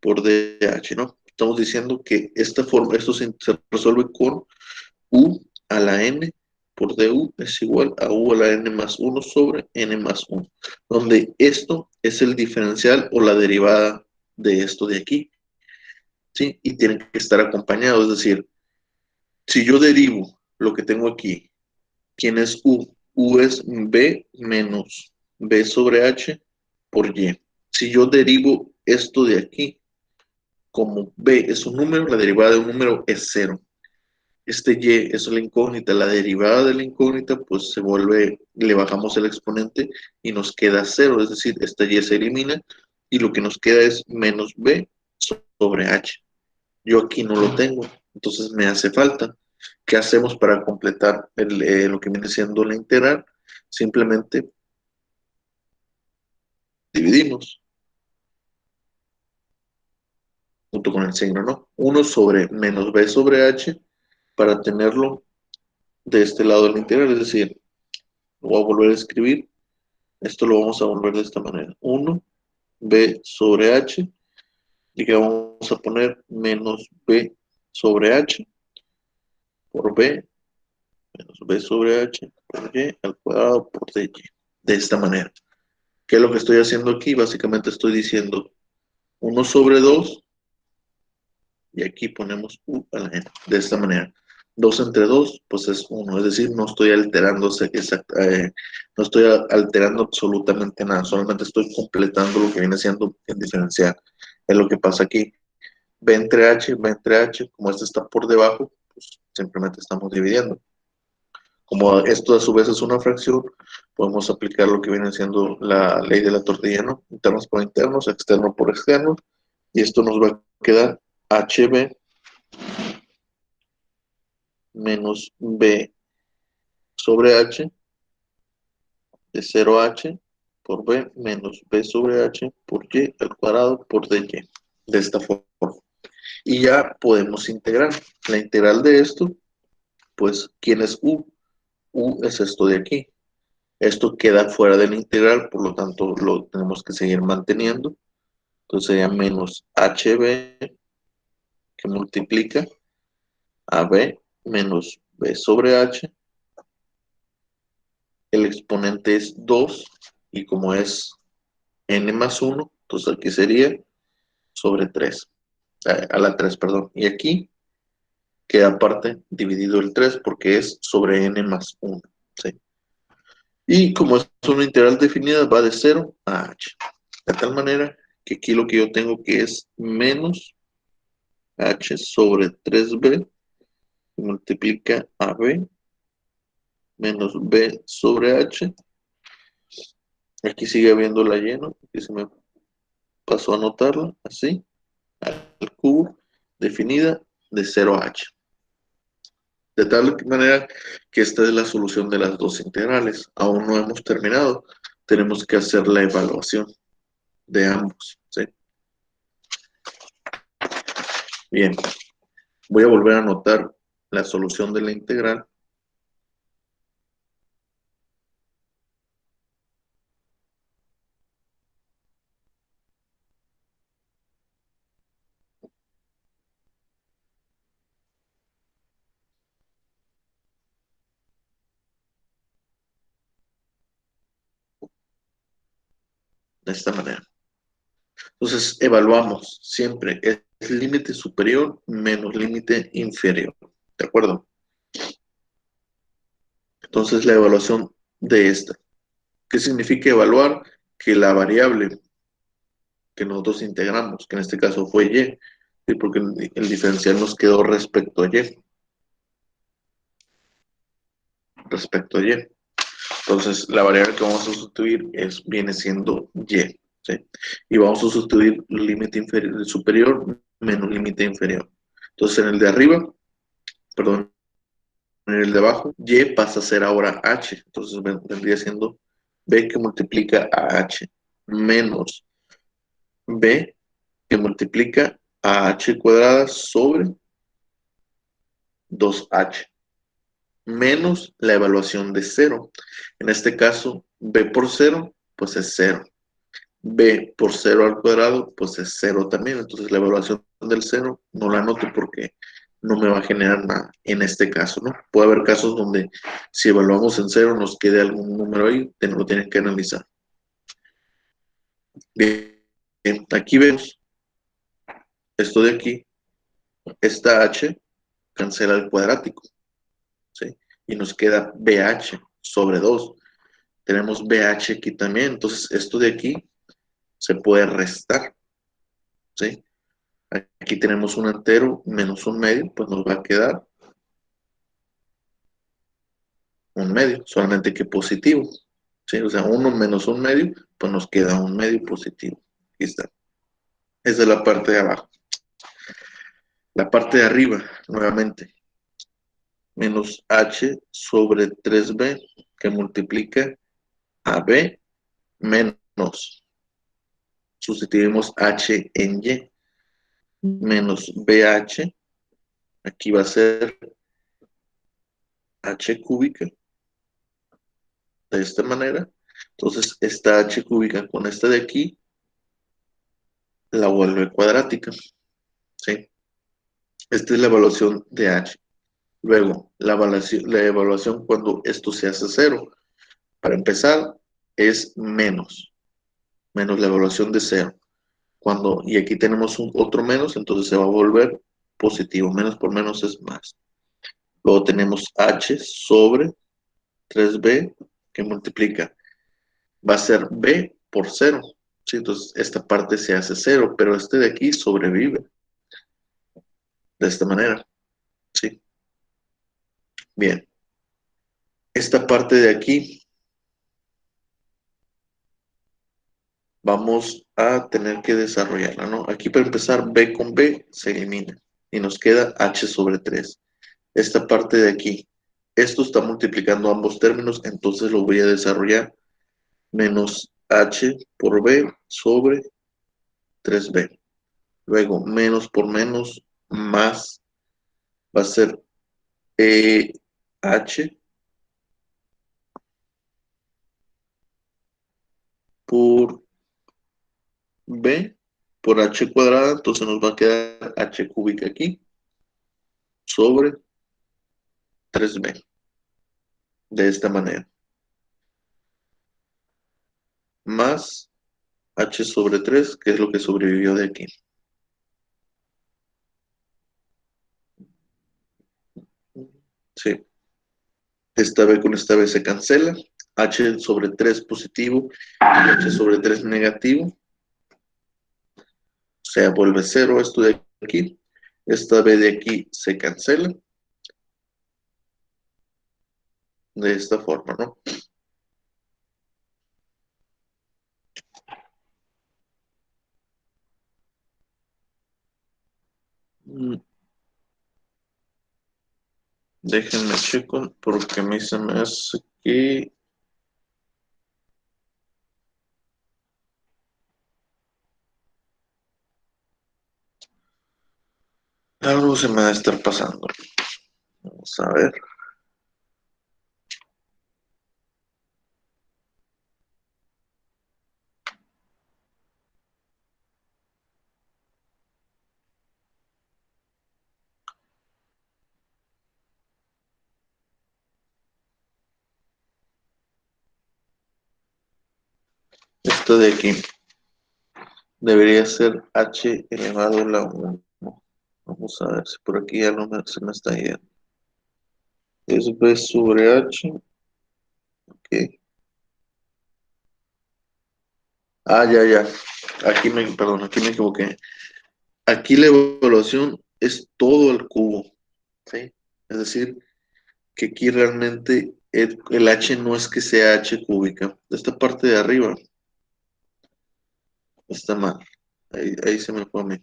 por DH, ¿no? Estamos diciendo que esta forma, esto se resuelve con U a la N por DU es igual a U a la N más 1 sobre N más 1, donde esto es el diferencial o la derivada de esto de aquí, ¿sí? Y tienen que estar acompañados, es decir, si yo derivo lo que tengo aquí, ¿quién es U? U es B menos B sobre H por Y. Si yo derivo esto de aquí, como B es un número, la derivada de un número es cero. Este Y es la incógnita, la derivada de la incógnita, pues se vuelve, le bajamos el exponente y nos queda cero, es decir, esta Y se elimina y lo que nos queda es menos B sobre H. Yo aquí no lo tengo, entonces me hace falta. ¿Qué hacemos para completar lo que viene siendo la integral? Simplemente dividimos junto con el signo, ¿no? 1 sobre menos B sobre H para tenerlo de este lado de la integral, es decir, lo voy a volver a escribir. Esto lo vamos a volver de esta manera. 1 B sobre H y que vamos a poner menos B sobre H por B menos B sobre H por Y al cuadrado por DY. De esta manera. ¿Qué es lo que estoy haciendo aquí? Básicamente estoy diciendo 1 sobre 2 y aquí ponemos U a la N. De esta manera. 2 entre 2 pues es 1. Es decir, no estoy no estoy alterando absolutamente nada. Solamente estoy completando lo que viene siendo el diferencial. Es lo que pasa aquí. B entre H, como este está por debajo, pues simplemente estamos dividiendo. Como esto a su vez es una fracción, podemos aplicar lo que viene siendo la ley de la tortilla, ¿no? Internos por internos, externo por externo, y esto nos va a quedar HB menos B sobre H de 0H por B menos B sobre H por Y al cuadrado por DY. De esta forma. Y ya podemos integrar. La integral de esto, pues, ¿quién es U? U es esto de aquí. Esto queda fuera de la integral, por lo tanto lo tenemos que seguir manteniendo. Entonces sería menos HB que multiplica a B menos B sobre H. El exponente es 2 y como es N más 1, entonces aquí sería sobre 3. A la 3, perdón. Y aquí queda aparte dividido el 3 porque es sobre N más 1. ¿Sí? Y como es una integral definida, va de 0 a H. De tal manera que aquí lo que yo tengo que es menos H sobre 3B que multiplica a B menos B sobre H. Aquí sigue habiendo la lleno, que se me pasó a anotarla, así, al cubo, definida de 0 a H. De tal manera que esta es la solución de las dos integrales. Aún no hemos terminado. Tenemos que hacer la evaluación de ambos. ¿Sí? Bien, voy a volver a anotar la solución de la integral. De esta manera. Entonces, evaluamos siempre es límite superior menos límite inferior. ¿De acuerdo? Entonces, la evaluación de esta. ¿Qué significa evaluar? Que la variable que nosotros integramos, que en este caso fue y, ¿sí? Porque el diferencial nos quedó respecto a y. Respecto a y. Entonces, la variable que vamos a sustituir viene siendo y. ¿Sí? Y vamos a sustituir límite superior menos límite inferior. Entonces, en el de arriba, perdón, en el de abajo, y pasa a ser ahora h. Entonces, vendría siendo b que multiplica a h menos b que multiplica a h cuadrada sobre 2h menos la evaluación de 0. En este caso, b por 0, pues es 0. b por 0 al cuadrado, pues es 0 también. Entonces la evaluación del 0 no la anoto porque no me va a generar nada en este caso, ¿no? Puede haber casos donde si evaluamos en 0 nos quede algún número ahí, que no lo tienen que analizar. Bien, aquí vemos esto de aquí, esta h cancela el cuadrático, ¿sí? Y nos queda BH sobre 2. Tenemos BH aquí también, entonces esto de aquí se puede restar, ¿sí? Aquí tenemos un entero menos un medio, pues nos va a quedar un medio, solamente que positivo, ¿sí? O sea, 1 menos un medio, pues nos queda un medio positivo. Aquí está. Esa es la parte de abajo. La parte de arriba, nuevamente, menos h sobre 3b, que multiplica a b menos, sustituimos h en y, menos bh, aquí va a ser h cúbica, de esta manera. Entonces, esta h cúbica con esta de aquí, la vuelve cuadrática, ¿sí? Esta es la evaluación de h. Luego, la evaluación cuando esto se hace 0. Para empezar, es menos la evaluación de 0. Y aquí tenemos otro menos, entonces se va a volver positivo. Menos por menos es más. Luego tenemos h sobre 3b que multiplica. Va a ser b por 0. ¿Sí? Entonces esta parte se hace 0, pero este de aquí sobrevive. De esta manera. ¿Sí? Bien. Esta parte de aquí vamos a tener que desarrollarla, ¿no? Aquí para empezar, b con b se elimina y nos queda h sobre 3. Esta parte de aquí, esto está multiplicando ambos términos, entonces lo voy a desarrollar menos h por b sobre 3b. Luego, menos por menos, más, va a ser h por b por h cuadrada, entonces nos va a quedar h cúbica aquí sobre 3b. De esta manera. Más h sobre 3, que es lo que sobrevivió de aquí. Sí. Esta b con esta b se cancela. H sobre 3 positivo y h sobre 3 negativo. O sea, vuelve 0 esto de aquí. Esta b de aquí se cancela. De esta forma, ¿no? Déjenme checo porque a mí se me hace que algo se me va a estar pasando. Vamos a ver. Esto de aquí debería ser h elevado a la 1. Vamos a ver si por aquí ya no se me está yendo. Es b sobre h. Ok. Ah, ya. Perdón, aquí me equivoqué. Aquí la evaluación es todo el cubo, ¿sí? Es decir, que aquí realmente el h no es que sea h cúbica. Esta parte de arriba está mal. Ahí se me fue a mí.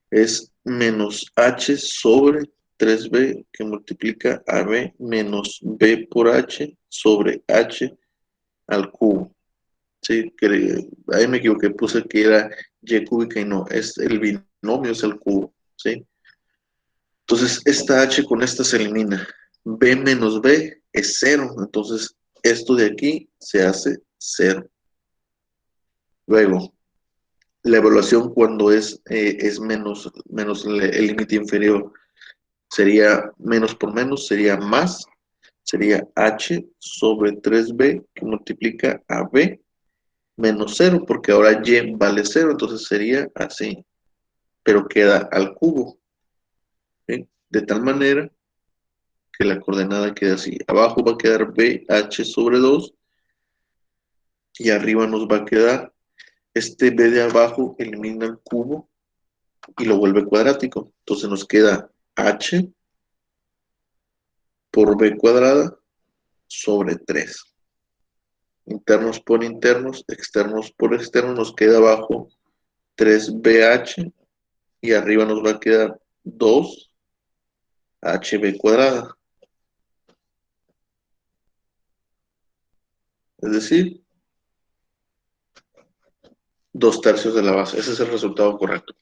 Es menos h sobre 3b que multiplica a b menos b por h sobre h al cubo. Sí, ahí me equivoqué, puse que era y cúbica y no, es el binomio, es el cubo, ¿sí? Entonces, esta h con esta se elimina. B menos b es 0, entonces esto de aquí se hace 0. Luego, la evaluación cuando es menos el límite inferior sería menos por menos, sería más, sería h sobre 3b que multiplica a b menos cero, porque ahora y vale cero, entonces sería así, pero queda al cubo, ¿sí? De tal manera que la coordenada queda así. Abajo va a quedar bh sobre 2 y arriba nos va a quedar este b de abajo, elimina el cubo y lo vuelve cuadrático. Entonces nos queda h por b cuadrada sobre 3. Internos por internos, externos por externos, nos queda abajo 3bh y arriba nos va a quedar 2hb cuadrada. Es decir, 2/3 de la base. Ese es el resultado correcto.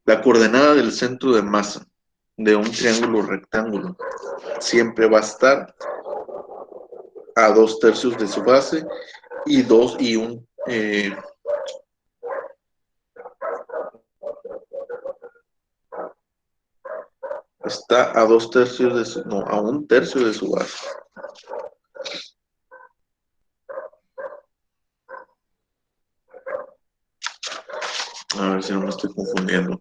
La coordenada del centro de masa de un triángulo rectángulo siempre va a estar a 2/3 de su base y está a 2/3 de su, no, a 1/3 de su base. A ver si no me estoy confundiendo.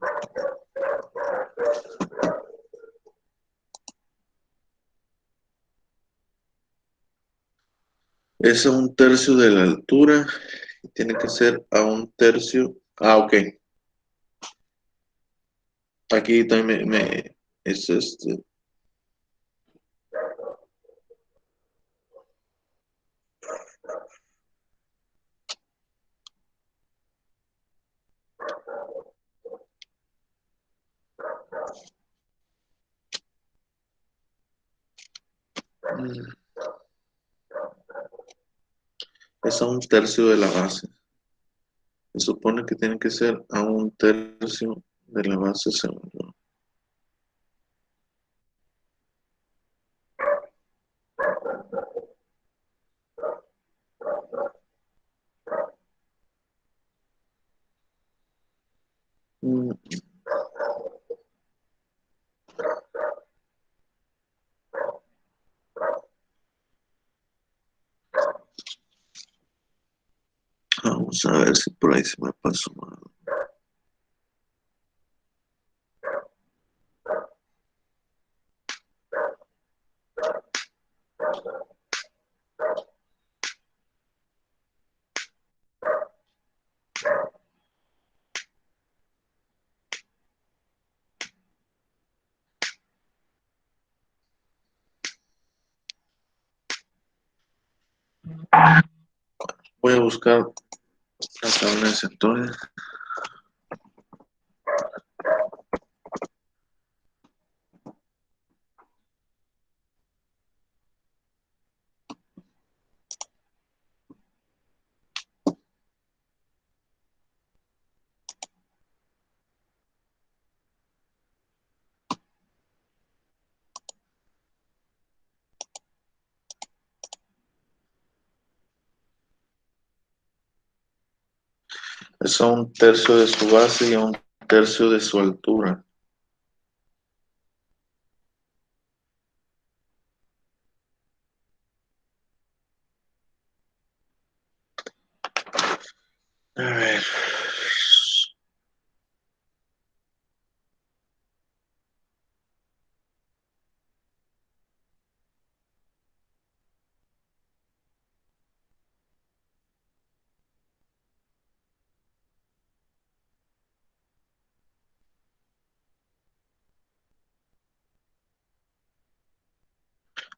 Es a 1/3 de la altura. Tiene que ser a 1/3. Ah, ok. Aquí también es este. Es a 1/3 de la base. Se supone que tiene que ser a 1/3 de la base según yo. Mm, Vamos a ver si por ahí se me pasó. Voy a buscar la tabla de sectores. Es a 1/3 de su base y a 1/3 de su altura. A ver.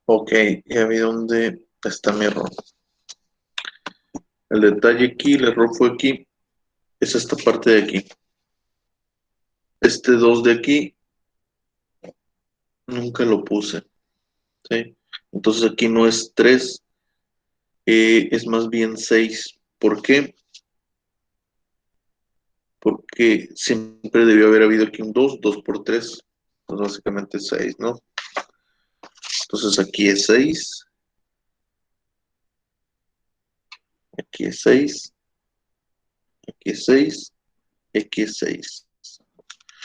Ok, ya vi dónde está mi error. El detalle aquí, el error fue aquí, es esta parte de aquí. Este 2 de aquí nunca lo puse, ¿sí? Entonces aquí no es 3, es más bien 6. ¿Por qué? Porque siempre debió haber habido aquí un 2 por 3. Entonces básicamente 6, ¿no? Entonces aquí es 6, aquí es 6 X6, X6.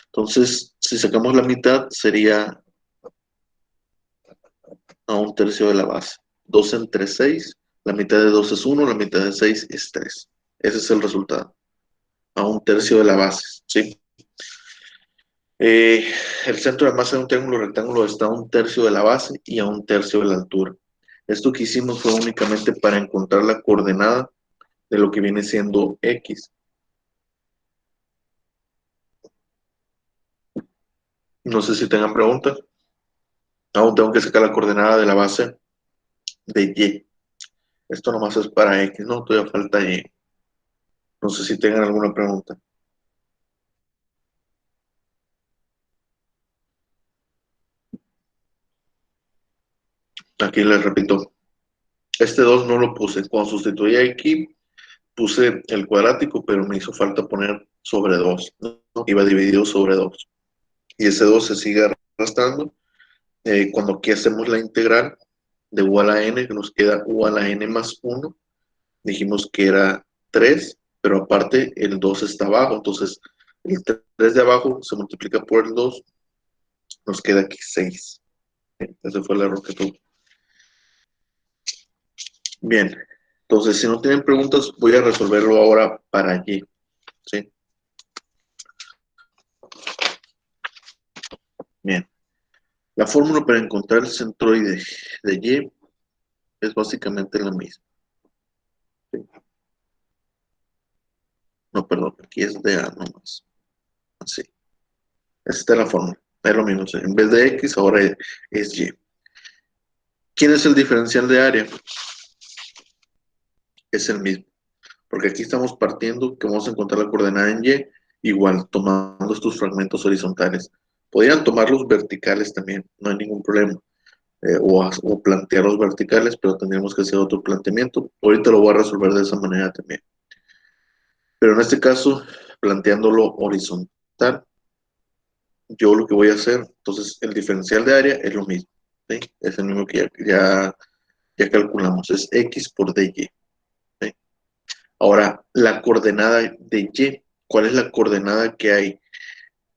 Entonces, si sacamos la mitad, sería a un tercio de la base. 2 entre 6, la mitad de 2 es 1, la mitad de 6 es 3. Ese es el resultado. A un tercio de la base, ¿sí? El centro de masa de un triángulo rectángulo está a un tercio de la base y a un tercio de la altura. Esto que hicimos fue únicamente para encontrar la coordenada de lo que viene siendo X. No sé si tengan preguntas. Aún tengo que sacar la coordenada de la base de Y. Esto nomás es para X, ¿no? Todavía falta Y. No sé si tengan alguna pregunta. Aquí les repito. Este 2 no lo puse. Cuando sustituí aquí, puse el cuadrático, pero me hizo falta poner sobre 2, ¿no? Iba dividido sobre 2. Y ese 2 se sigue arrastrando. Cuando aquí hacemos la integral de u a la n, que nos queda u a la n más 1, dijimos que era 3, pero aparte el 2 está abajo. Entonces, el 3 de abajo se multiplica por el 2, nos queda aquí 6. Ese fue el error que tuve. Bien, entonces si no tienen preguntas, voy a resolverlo ahora para allí. ¿Sí? Bien. La fórmula para encontrar el centroide de Y es básicamente la misma. ¿Sí? No, perdón, aquí es de A nomás. Así. Esta es la fórmula. Es lo mismo. ¿Sí? En vez de X, ahora es Y. ¿Quién es el diferencial de área? Es el mismo. Porque aquí estamos partiendo que vamos a encontrar la coordenada en Y, igual, tomando estos fragmentos horizontales. Podrían tomarlos verticales también, no hay ningún problema. O plantearlos verticales, pero tendríamos que hacer otro planteamiento. Ahorita lo voy a resolver de esa manera también. Pero en este caso, planteándolo horizontal, yo lo que voy a hacer, entonces el diferencial de área es lo mismo, ¿sí? Es el mismo que ya calculamos, es X por DY. ¿Sí? Ahora, la coordenada de Y, ¿cuál es la coordenada que hay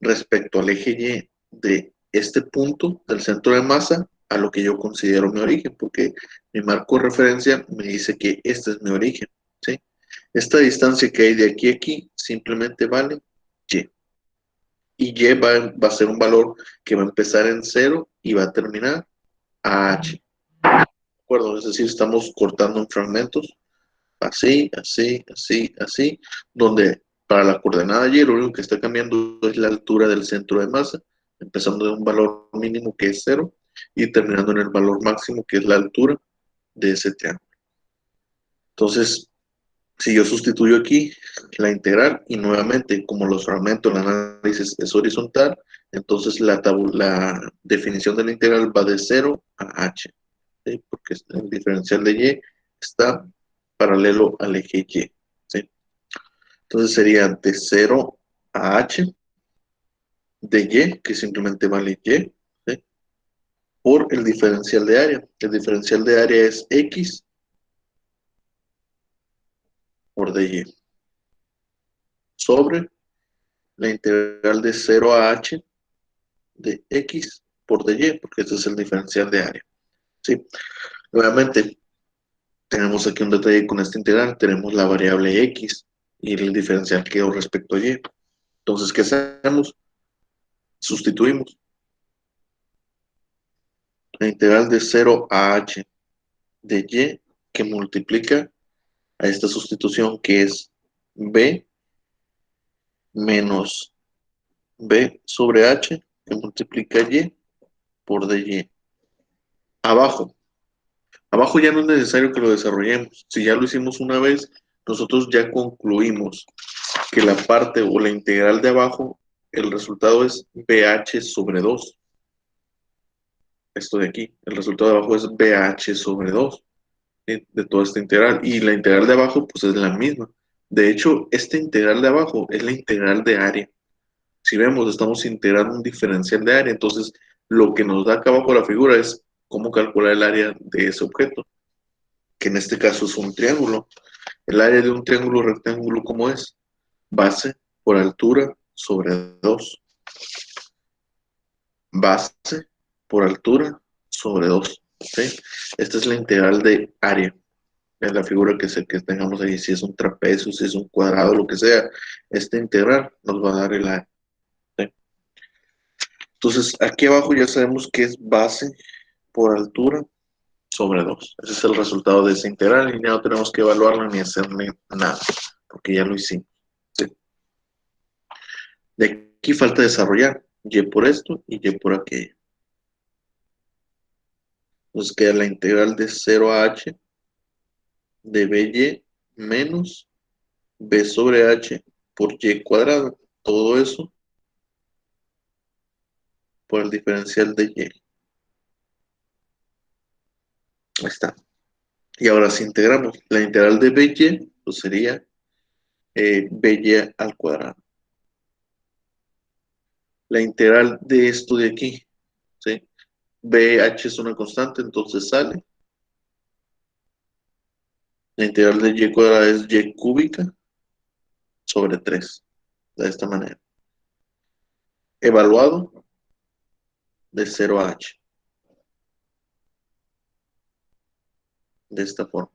respecto al eje Y de este punto del centro de masa a lo que yo considero mi origen? Porque mi marco de referencia me dice que este es mi origen, ¿sí? Esta distancia que hay de aquí a aquí simplemente vale Y. Y Y va a ser un valor que va a empezar en 0 y va a terminar a H. ¿De acuerdo? Es decir, estamos cortando en fragmentos, así, así, así, así, donde para la coordenada Y lo único que está cambiando es la altura del centro de masa, empezando de un valor mínimo que es 0 y terminando en el valor máximo que es la altura de ese triángulo. Entonces, si yo sustituyo aquí la integral y nuevamente como los fragmentos, el análisis es horizontal, entonces la definición de la integral va de 0 a h, ¿sí? Porque el diferencial de y está paralelo al eje y. ¿Sí? Entonces sería de 0 a h de y, que simplemente vale y, ¿sí? Por el diferencial de área. El diferencial de área es x por dy sobre la integral de 0 a h de x por dy, porque este es el diferencial de área. ¿Sí? Nuevamente, tenemos aquí un detalle con esta integral, tenemos la variable x y el diferencial quedó respecto a y. Entonces, ¿qué hacemos? Sustituimos la integral de 0 a h de y que multiplica a esta sustitución que es b menos b sobre h que multiplica y por dy. Abajo, Abajo ya no es necesario que lo desarrollemos. Si ya lo hicimos una vez, nosotros ya concluimos que la parte o la integral de abajo, el resultado es BH sobre 2. Esto de aquí, el resultado de abajo es BH sobre 2, ¿sí? De toda esta integral. Y la integral de abajo, pues es la misma. De hecho, esta integral de abajo es la integral de área. Si vemos, estamos integrando un diferencial de área. Entonces, lo que nos da acá abajo la figura es cómo calcular el área de ese objeto, que en este caso es un triángulo. El área de un triángulo rectángulo, ¿cómo es? base por altura sobre 2. Base por altura sobre 2. ¿Sí? Esta es la integral de área. En la figura que tengamos ahí, si es un trapecio, si es un cuadrado, lo que sea, esta integral nos va a dar el área. ¿Sí? Entonces, aquí abajo ya sabemos que es base por altura sobre 2. Ese es el resultado de esa integral y ya no tenemos que evaluarlo ni hacerle nada, porque ya lo hicimos. ¿Sí? De aquí falta desarrollar y por esto y y por aquello. Entonces queda la integral de 0 a h de by menos b sobre h por y cuadrado. Todo eso por el diferencial de y. Ahí está. Y ahora si integramos la integral de by, pues sería by al cuadrado. La integral de esto de aquí, ¿sí? BH es una constante, entonces sale. La integral de y cuadrada es y cúbica sobre 3. De esta manera. Evaluado de 0 a h. De esta forma.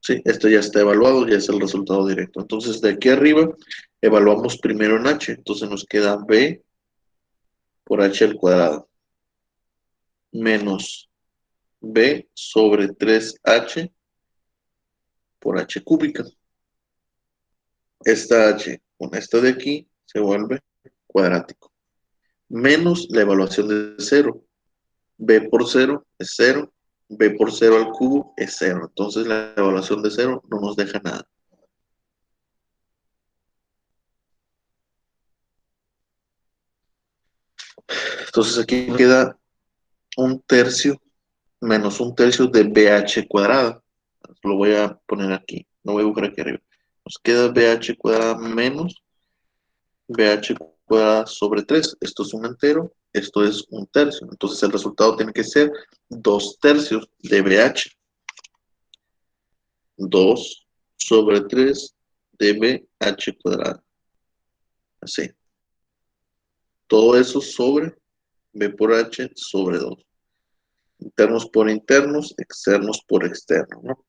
Sí, esto ya está evaluado, ya es el resultado directo. Entonces, de aquí arriba, evaluamos primero en h. Entonces nos queda b por h al cuadrado menos b sobre 3h por h cúbica. Esta h con esta de aquí se vuelve cuadrático. Menos la evaluación de 0. B por 0 es 0. B por 0 al cubo es 0. Entonces la evaluación de 0 no nos deja nada. Entonces aquí queda un tercio menos un tercio de BH cuadrada. Lo voy a poner aquí. Lo voy a buscar aquí arriba. Nos queda BH cuadrada menos BH cuadrada sobre 3. Esto es un entero. Esto es un tercio. Entonces el resultado tiene que ser 2 tercios de BH. 2 sobre 3 de BH cuadrada. Así. Todo eso sobre B por H sobre 2. Internos por internos, externos por externos, ¿no?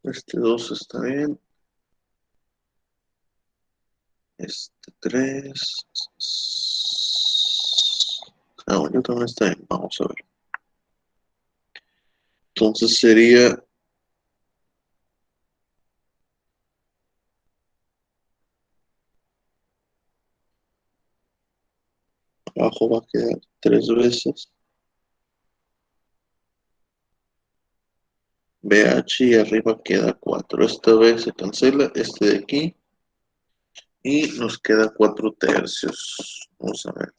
Este 2 está bien. Este 3. Ah, bueno, también está bien. Vamos a ver. Entonces sería abajo va a quedar 3 veces BH y arriba queda 4. Esta vez se cancela este de aquí y nos queda 4 tercios. Vamos a ver.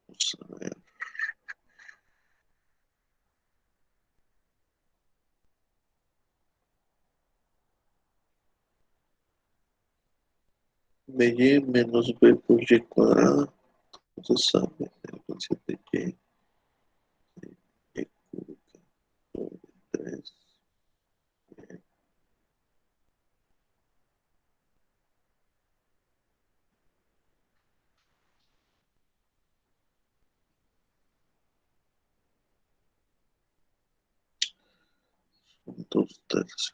Vamos a ver. BY menos B por Y cuadrada. Entonces sale el concepto de Y cúbica sobre 3. Son 2 tercios.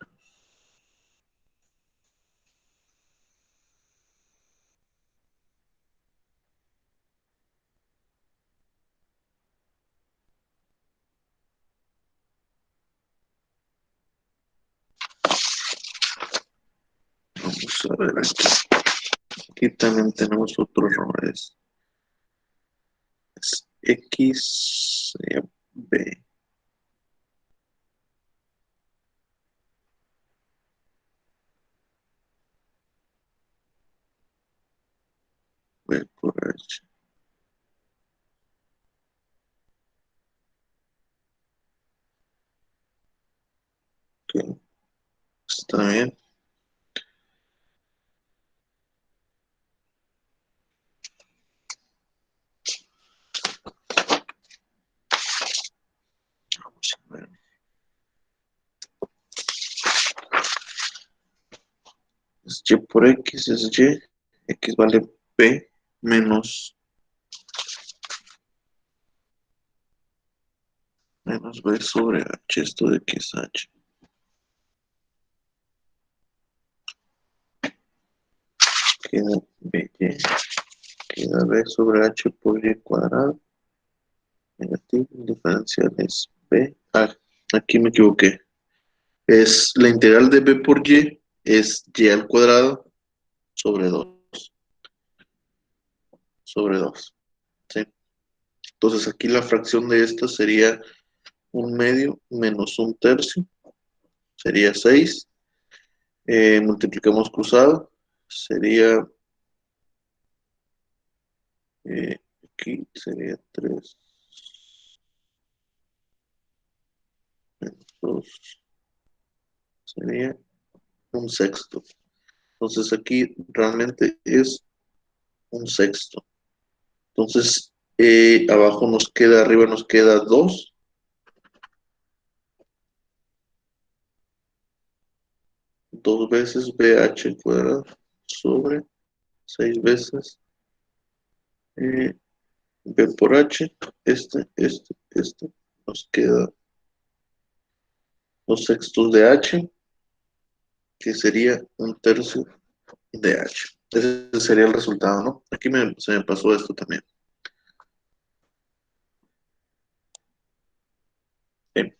Vamos a ver aquí. Aquí también tenemos otro error. Es X, B. B por H. Ok, está bien. Vamos a ver. Es Y por X es Y. X vale P menos B sobre H. Esto de que es H. Queda BY. Queda B sobre H por Y cuadrado. Negativo. El diferencial es B. Ah, aquí me equivoqué. Es la integral de B por Y es Y al cuadrado sobre 2. Sobre 2. ¿Sí? Entonces aquí la fracción de esta sería un medio menos un tercio. Sería 6. Multiplicamos cruzado. Sería, aquí sería 3 menos 2. Sería un sexto. Entonces aquí realmente es un sexto. Entonces abajo nos queda, arriba nos queda 2. 2 veces BH cuadrado sobre 6 veces eh, B por H. Este. Nos queda 2 sextos de H, que sería un tercio de H. Ese sería el resultado, ¿no? Aquí se me pasó esto también. Bien.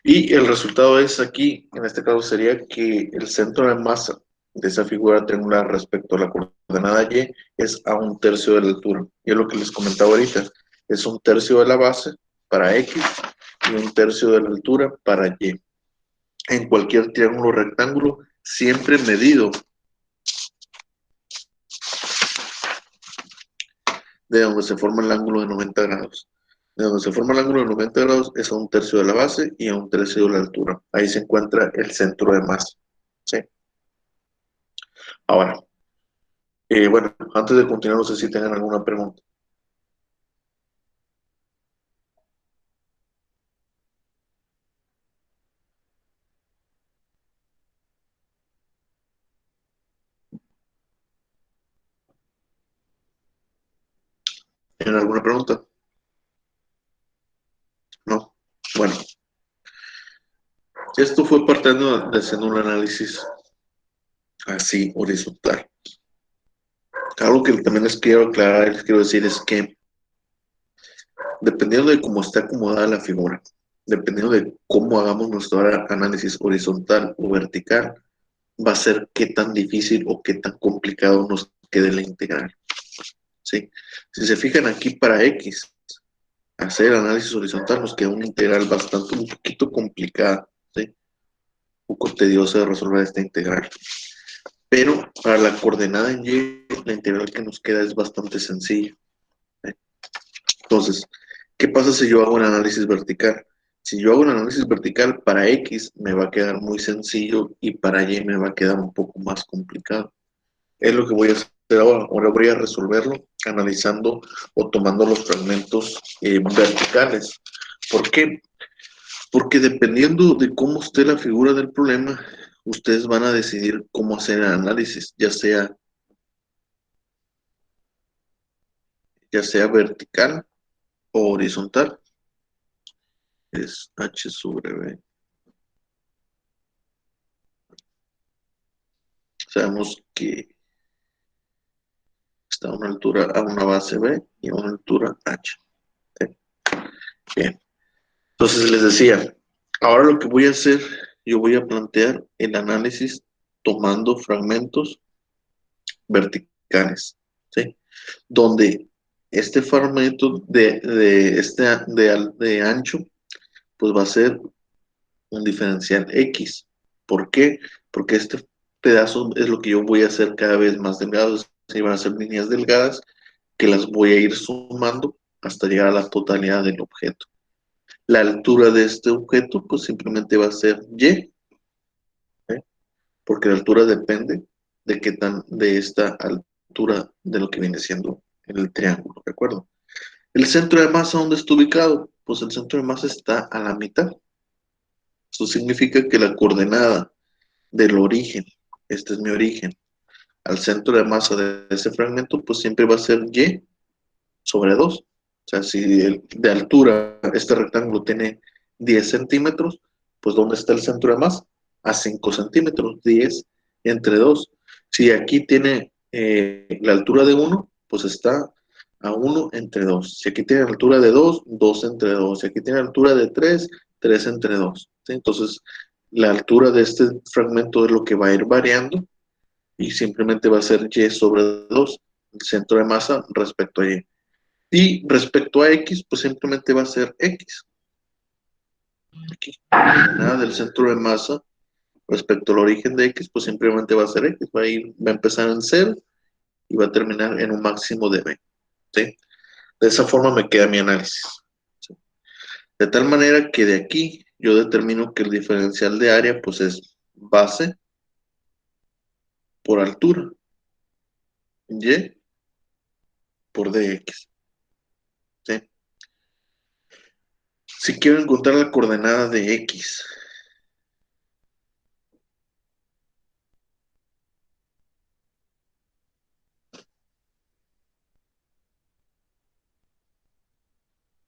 Y el resultado es aquí, en este caso sería que el centro de masa de esa figura triangular respecto a la coordenada Y es a un tercio de la altura. Y es lo que les comentaba ahorita. Es un tercio de la base para X y un tercio de la altura para Y. En cualquier triángulo rectángulo, siempre medido de donde se forma el ángulo de 90 grados. De donde se forma el ángulo de 90 grados es a un tercio de la base y a un tercio de la altura. Ahí se encuentra el centro de masa. ¿Sí? Ahora, bueno, antes de continuar, no sé si tengan alguna pregunta. ¿Tienen alguna pregunta? No. Bueno, esto fue partiendo de haciendo un análisis así horizontal. Algo que también les quiero aclarar, les quiero decir es que dependiendo de cómo está acomodada la figura, dependiendo de cómo hagamos nuestro análisis horizontal o vertical, va a ser qué tan difícil o qué tan complicado nos quede la integral. ¿Sí? Si se fijan aquí para X, hacer análisis horizontal nos queda una integral bastante, un poquito complicada, ¿sí? Un poco tediosa de resolver esta integral. Pero para la coordenada en Y, la integral que nos queda es bastante sencilla. ¿Sí? Entonces, ¿qué pasa si yo hago un análisis vertical? Si yo hago un análisis vertical para X me va a quedar muy sencillo y para Y me va a quedar un poco más complicado. Es lo que voy a hacer ahora. Ahora voy a resolverlo analizando o tomando los fragmentos verticales. ¿Por qué? Porque dependiendo de cómo esté la figura del problema, ustedes van a decidir cómo hacer el análisis, ya sea vertical o horizontal. Es H sobre B. Sabemos que está a una altura, a una base B y a una altura H. Bien. Entonces les decía, ahora lo que voy a hacer, yo voy a plantear el análisis tomando fragmentos verticales, ¿sí? Donde este fragmento de ancho, pues va a ser un diferencial X. ¿Por qué? Porque este pedazo es lo que yo voy a hacer cada vez más delgado, es decir, van a ser líneas delgadas que las voy a ir sumando hasta llegar a la totalidad del objeto. La altura de este objeto, pues simplemente va a ser y, ¿eh? Porque la altura depende de qué tan, de esta altura de lo que viene siendo el triángulo, ¿de acuerdo? El centro de masa, ¿dónde está ubicado? Pues el centro de masa está a la mitad. Eso significa que la coordenada del origen, este es mi origen, al centro de masa de ese fragmento, pues siempre va a ser y sobre 2. O sea, si de altura este rectángulo tiene 10 centímetros, pues ¿dónde está el centro de masa? A 5 centímetros, 10 entre 2. Si aquí tiene la altura de 1, pues está a 1 entre 2. Si aquí tiene altura de 2, 2 entre 2. Si aquí tiene altura de 3, 3 entre 2. ¿Sí? Entonces, la altura de este fragmento es lo que va a ir variando y simplemente va a ser y sobre 2, el centro de masa respecto a y. Y respecto a X, pues simplemente va a ser X. Aquí, nada del centro de masa respecto al origen de X, pues simplemente va a ser X. Va a empezar en 0 y va a terminar en un máximo de B. ¿Sí? De esa forma me queda mi análisis. ¿Sí? De tal manera que de aquí yo determino que el diferencial de área pues es base por altura. Y por dx. ¿Sí? Si quiero encontrar la coordenada de X,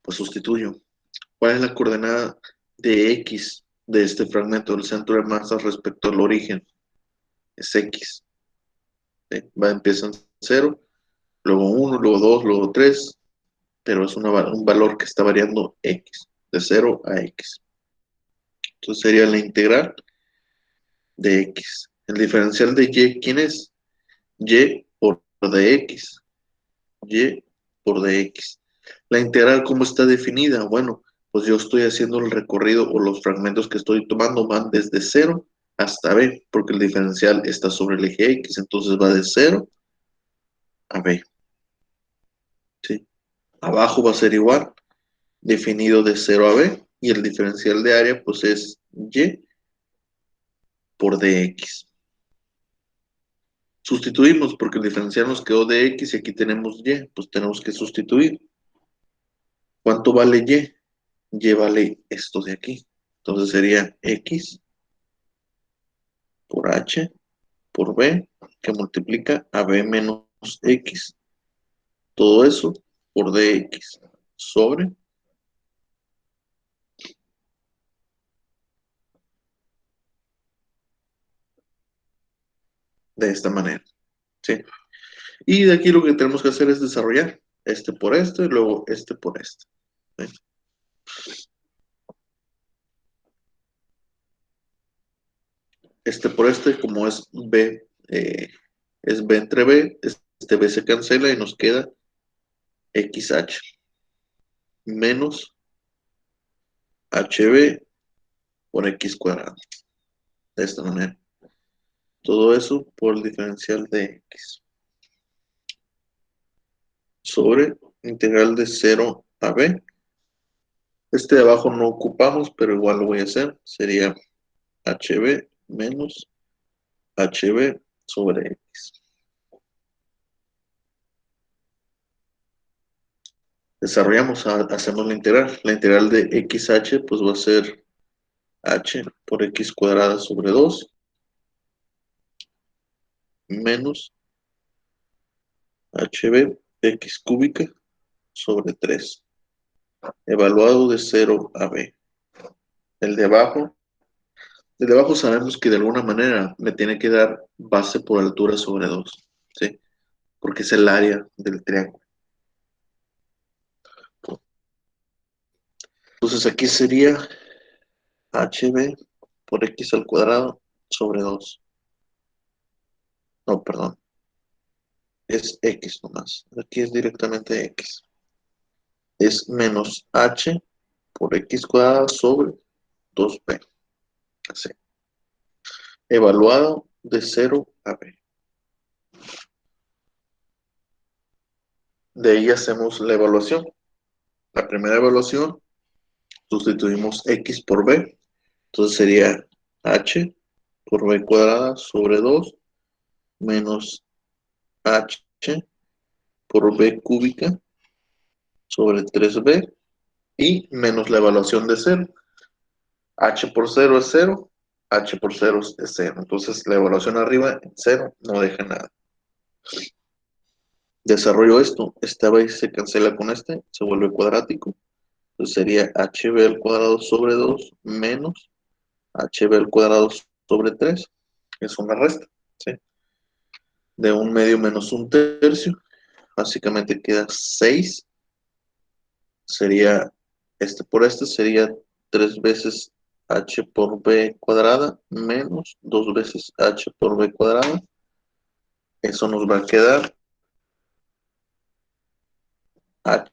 pues sustituyo. ¿Cuál es la coordenada de X de este fragmento del centro de masa respecto al origen? Es X. ¿Sí? Empieza en 0, luego 1, luego 2, luego 3, pero es un valor que está variando X, de 0 a X. Entonces sería la integral de X. El diferencial de Y, ¿quién es? Y por dx. Y por dx. La integral, ¿cómo está definida? Bueno, pues yo estoy haciendo el recorrido o los fragmentos que estoy tomando van desde 0 hasta B, porque el diferencial está sobre el eje X, entonces va de 0 a B. ¿Sí? Abajo va a ser igual, definido de 0 a B, y el diferencial de área pues es Y por dx. Sustituimos porque el diferencial nos quedó de X y aquí tenemos Y, pues tenemos que sustituir. ¿Cuánto vale Y? Y vale esto de aquí. Entonces sería X por H por B, que multiplica a B menos X. Todo eso por dx sobre de esta manera. ¿Sí? Y de aquí lo que tenemos que hacer es desarrollar este por este y luego este por este. ¿Sí? Este por este, como es B entre B, este B se cancela y nos queda XH menos HB por X cuadrado. De esta manera. Todo eso por el diferencial de X. Sobre integral de 0 a B. Este de abajo no ocupamos, pero igual lo voy a hacer. Sería HB menos HB sobre X. Desarrollamos, hacemos la integral. La integral de XH pues va a ser H por X cuadrada sobre 2 menos HB X cúbica sobre 3. Evaluado de 0 a B. El de abajo, sabemos que de alguna manera me tiene que dar base por altura sobre 2. ¿Sí? Porque es el área del triángulo. Entonces aquí sería HB por X al cuadrado sobre 2. No, perdón. Es X nomás. Aquí es directamente X. Es menos H por X cuadrado sobre 2B. Así. Evaluado de 0 a B. De ahí hacemos la evaluación. La primera evaluación, sustituimos x por b. Entonces sería h por b cuadrada sobre 2 menos h por b cúbica sobre 3b y menos la evaluación de 0. H por 0 es 0, h por 0 es 0. Entonces la evaluación arriba en 0 no deja nada. Desarrollo esto, esta vez se cancela con este, se vuelve cuadrático. Entonces sería hb al cuadrado sobre 2 menos hb al cuadrado sobre 3. Es una resta, ¿sí? De 1/2 menos 1/3. Básicamente queda 6. Sería, este por este sería 3 veces h por b cuadrada menos 2 veces h por b cuadrada. Eso nos va a quedar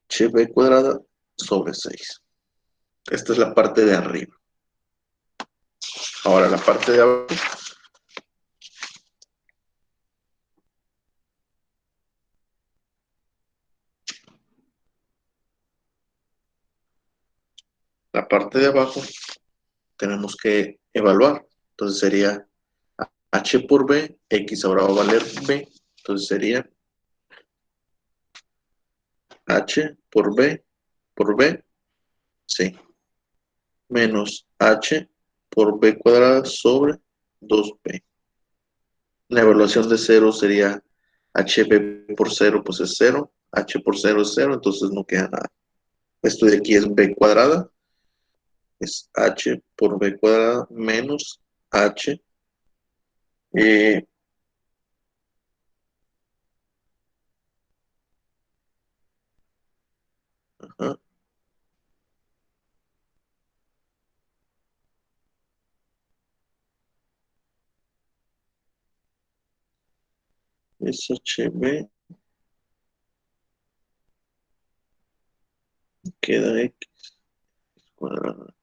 hb cuadrada sobre 6. Esta es la parte de arriba. Ahora la parte de abajo. La parte de abajo tenemos que evaluar. Entonces sería h por b, x ahora va a valer b. Entonces sería h por b, sí, menos h por b cuadrada sobre 2b. La evaluación de 0 sería hb por 0, pues es 0, h por 0 es 0, entonces no queda nada. Esto de aquí es b cuadrada, es h por b cuadrada menos h. eh, ajá, es hb, queda x cuadrada.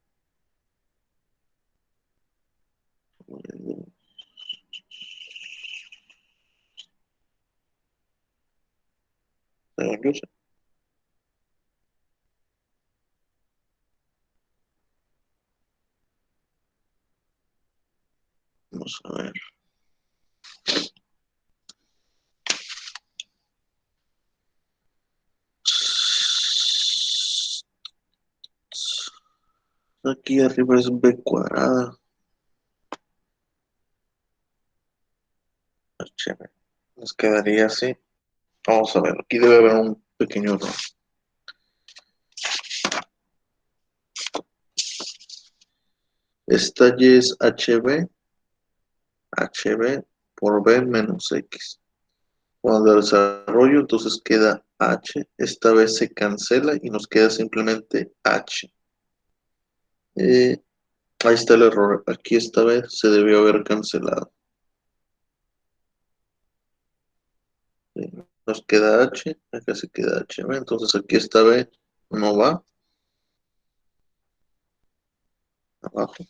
Vamos a ver. Aquí arriba es b cuadrada. HB. Nos quedaría así. Vamos a ver, aquí debe haber un pequeño error. Esta y es HB por B menos X. Cuando desarrollo, entonces queda H. Esta vez se cancela y nos queda simplemente H. Eh, Ahí está el error. Aquí esta vez se debió haber cancelado. Nos queda H, acá se queda HB. Entonces aquí esta vez no va. Abajo.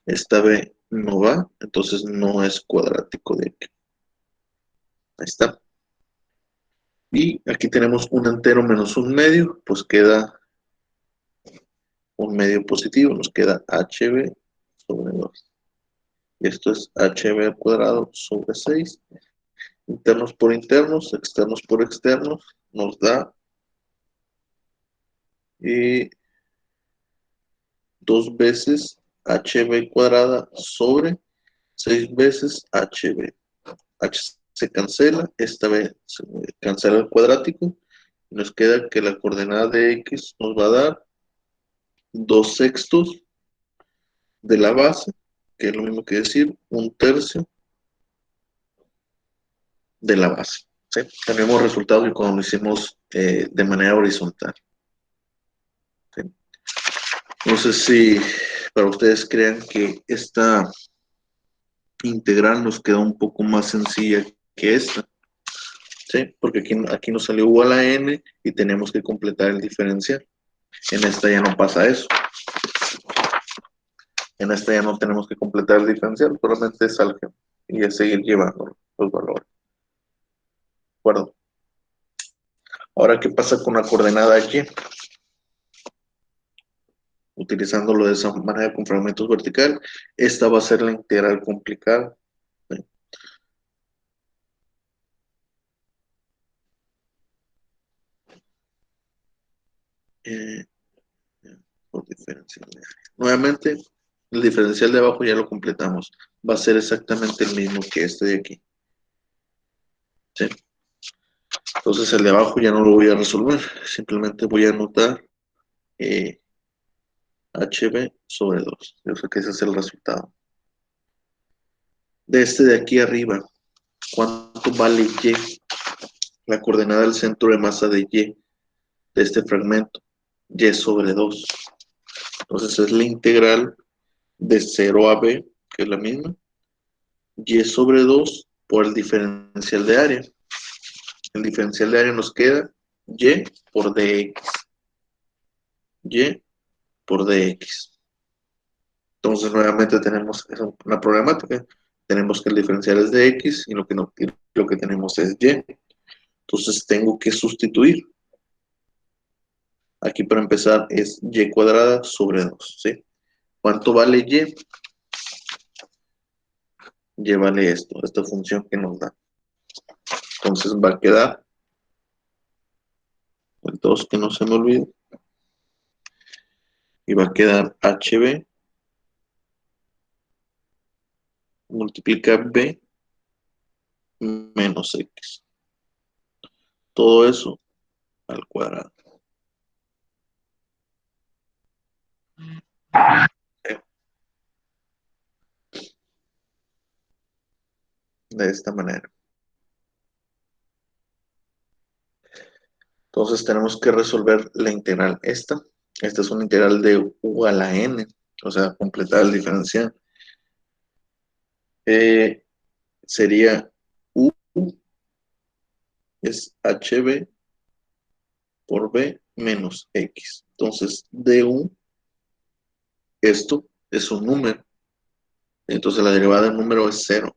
Esta B no va, entonces no es cuadrático de aquí. Ahí está. Y aquí tenemos un entero menos un medio, pues queda un medio positivo, nos queda hb sobre 2. Esto es hb al cuadrado sobre 6. Internos por internos, externos por externos, nos da 2 veces hb cuadrada sobre 6 veces hb. H se cancela, esta vez se cancela el cuadrático. Nos queda que la coordenada de x nos va a dar 2/6 de la base, que es lo mismo que decir 1/3 de la base. ¿Sí? El mismo resultado que cuando lo hicimos de manera horizontal. ¿Sí? No sé si para ustedes crean que esta integral nos queda un poco más sencilla que esta. ¿Sí? Porque aquí nos salió igual a n y tenemos que completar el diferencial. En esta ya no pasa eso. En esta ya no tenemos que completar el diferencial, solamente es álgebra y es seguir llevando los valores. ¿De acuerdo? Ahora, ¿qué pasa con la coordenada y? Utilizándolo de esa manera con fragmentos vertical, esta va a ser la integral complicada. ¿Sí? Eh, por diferencial de área. Nuevamente, el diferencial de abajo ya lo completamos. Va a ser exactamente el mismo que este de aquí. ¿Sí? Entonces el de abajo ya no lo voy a resolver. Simplemente voy a anotar HB sobre 2. Yo sé que ese es el resultado. De este de aquí arriba, ¿cuánto vale Y? La coordenada del centro de masa de Y, de este fragmento. Y sobre 2. Entonces es la integral de 0 a B, que es la misma, y sobre 2 por el diferencial de área. El diferencial de área nos queda y por dx. Y por dx. Entonces nuevamente tenemos una problemática. Tenemos que el diferencial es de x y lo que tenemos es y. Entonces tengo que sustituir. Aquí para empezar es y cuadrada sobre 2. ¿Sí? ¿Cuánto vale y? Y vale esto, esta función que nos da. Entonces va a quedar el 2 que no se me olvide. Y va a quedar HB multiplica B menos X. Todo eso al cuadrado. De esta manera. Entonces tenemos que resolver la integral esta. Esta es una integral de u a la n, o sea, completar el diferencial. Sería u es hb por b menos x. Entonces, du, esto es un número. Entonces la derivada del número es 0.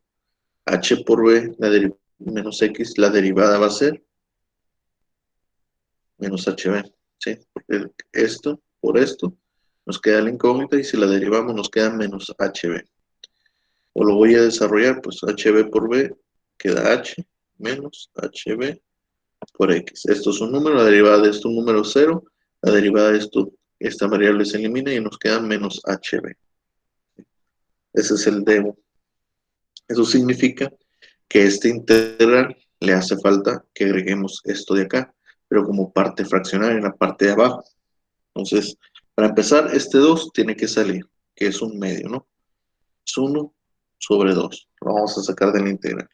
H por b menos x, la derivada va a ser menos hb. ¿Sí? Porque esto por esto nos queda la incógnita y si la derivamos nos queda menos hb. O lo voy a desarrollar, pues hb por b queda h menos hb por x. Esto es un número, la derivada de esto un número 0, la derivada de esto, esta variable se elimina y nos queda menos hb. Ese es el debo. Eso significa que este integral le hace falta que agreguemos esto de acá, pero como parte fraccionaria en la parte de abajo. Entonces, para empezar, este 2 tiene que salir, que es un medio, ¿no? Es 1 sobre 2. Lo vamos a sacar de la integral.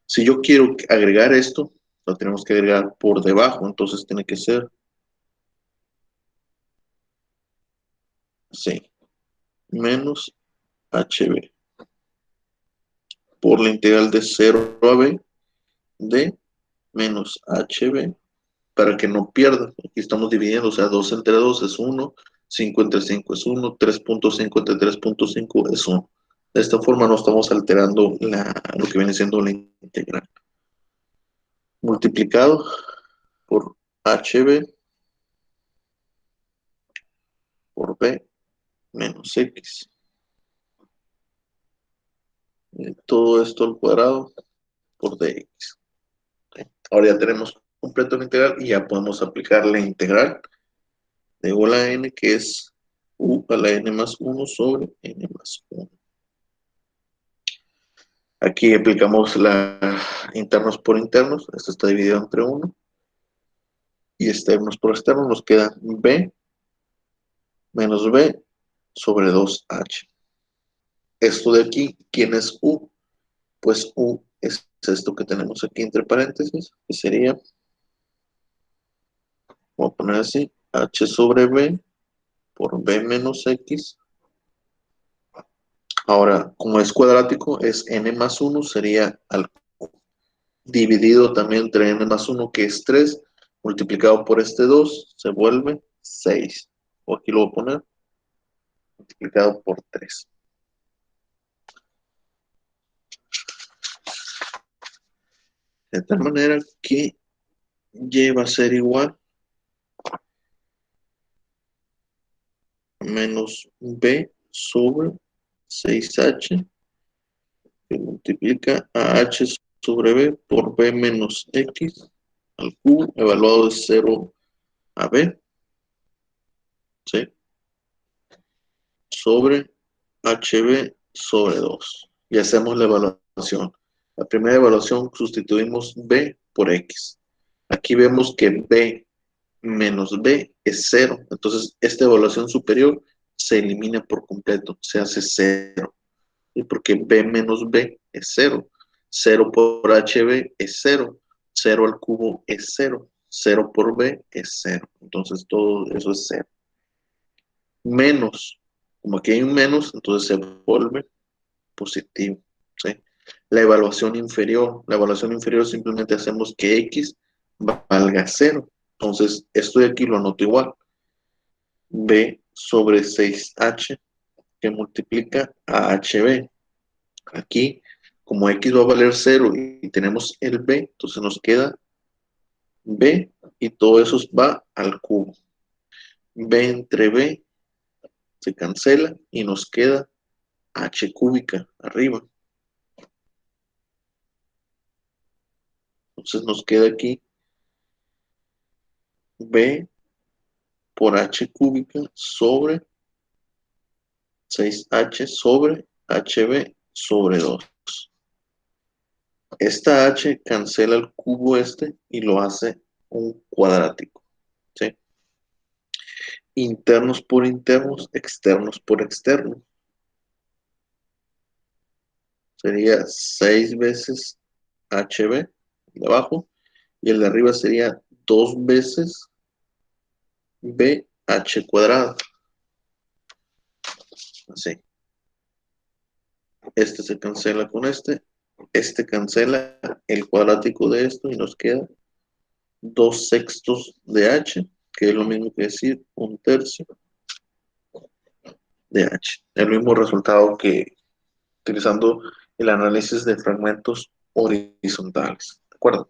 Si yo quiero agregar esto, lo tenemos que agregar por debajo, entonces tiene que ser C menos HB por la integral de 0 a B de menos HB para que no pierda. Aquí estamos dividiendo, o sea, 2 entre 2 es 1, 5 entre 5 es 1, 3.5 entre 3.5 es 1. De esta forma no estamos alterando lo que viene siendo la integral. Multiplicado por HB por B menos X. Todo esto al cuadrado por dx. Ahora ya tenemos completo la integral y ya podemos aplicar la integral de u a la n, que es u a la n más 1 sobre n más 1. Aquí aplicamos la internos por internos. Esto está dividido entre 1. Y externos por externos nos queda b menos b sobre 2h. Esto de aquí, ¿quién es u? Pues u es esto que tenemos aquí entre paréntesis, que sería, voy a poner así, h sobre b por b menos x. Ahora, como es cuadrático, es n más 1, sería al dividido también entre n más 1, que es 3, multiplicado por este 2, se vuelve 6. O aquí lo voy a poner, multiplicado por 3. De tal manera que Y va a ser igual a menos B sobre 6H que multiplica a H sobre B por B menos X al cubo evaluado de 0 a B, ¿sí? Sobre HB sobre 2. Y hacemos la evaluación. La primera evaluación sustituimos B por X. Aquí vemos que B menos B es 0. Entonces, esta evaluación superior se elimina por completo, se hace 0. ¿Y porque B menos B es 0? 0 por HB es 0. 0 al cubo es 0. 0 por B es 0. Entonces, todo eso es 0. Menos, como aquí hay un menos, entonces se vuelve positivo, ¿sí? La evaluación inferior simplemente hacemos que X valga 0. Entonces, esto de aquí lo anoto igual. B sobre 6H que multiplica a HB. Aquí, como X va a valer 0 y tenemos el B, entonces nos queda B y todo eso va al cubo. B entre B se cancela y nos queda H cúbica arriba. Entonces nos queda aquí B por H cúbica sobre 6H sobre HB sobre 2. Esta H cancela el cubo este y lo hace un cuadrático, ¿sí? Internos por internos, externos por externos. Sería 6 veces HB de abajo y el de arriba sería 2 veces BH cuadrado. Así. Este se cancela con este cancela el cuadrático de esto y nos queda 2 sextos de H, que es lo mismo que decir 1/3 de H. El mismo resultado que utilizando el análisis de fragmentos horizontales. ¿De acuerdo?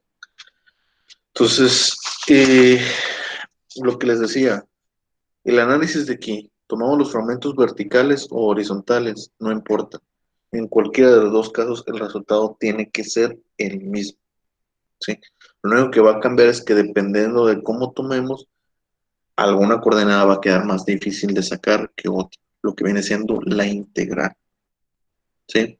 Entonces, lo que les decía, el análisis de aquí, tomamos los fragmentos verticales o horizontales, no importa. En cualquiera de los dos casos, el resultado tiene que ser el mismo, ¿sí? Lo único que va a cambiar es que dependiendo de cómo tomemos, alguna coordenada va a quedar más difícil de sacar que otra, lo que viene siendo la integral, ¿sí?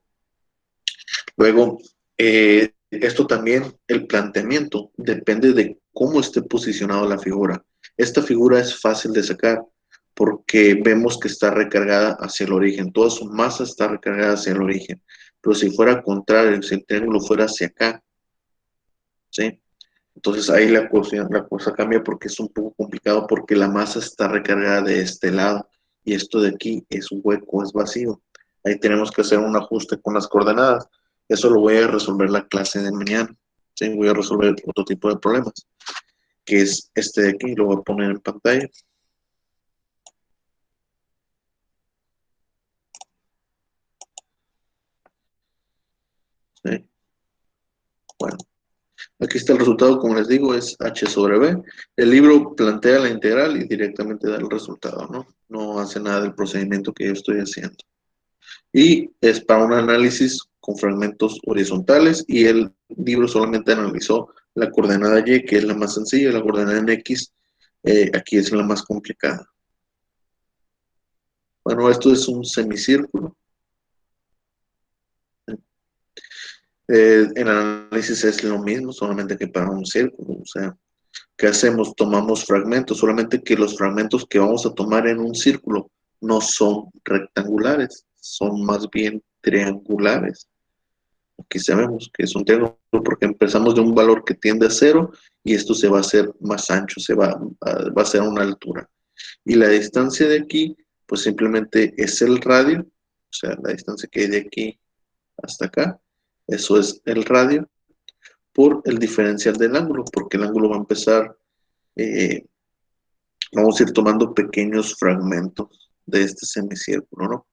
Luego, esto también, el planteamiento, depende de cómo esté posicionada la figura. Esta figura es fácil de sacar porque vemos que está recargada hacia el origen. Toda su masa está recargada hacia el origen. Pero si fuera contrario, si el triángulo fuera hacia acá, ¿sí? Entonces ahí la cosa cambia porque es un poco complicado porque la masa está recargada de este lado y esto de aquí es un hueco, es vacío. Ahí tenemos que hacer un ajuste con las coordenadas. Eso lo voy a resolver la clase de mañana. ¿Sí? Voy a resolver otro tipo de problemas, que es este de aquí, lo voy a poner en pantalla. ¿Sí? Bueno, aquí está el resultado, como les digo, es H sobre B. El libro plantea la integral y directamente da el resultado, ¿no? No hace nada del procedimiento que yo estoy haciendo. Y es para un análisis con fragmentos horizontales y el libro solamente analizó la coordenada Y, que es la más sencilla, la coordenada en X, aquí es la más complicada. Bueno, esto es un semicírculo. El análisis es lo mismo, solamente que para un círculo. O sea, ¿qué hacemos? Tomamos fragmentos, solamente que los fragmentos que vamos a tomar en un círculo no son rectangulares, son más bien triangulares. Aquí sabemos que es un triángulo porque empezamos de un valor que tiende a 0 y esto se va a hacer más ancho, va a ser a una altura. Y la distancia de aquí, pues simplemente es el radio, o sea, la distancia que hay de aquí hasta acá, eso es el radio por el diferencial del ángulo, porque el ángulo va a empezar, eh, vamos a ir tomando pequeños fragmentos de este semicírculo, ¿no?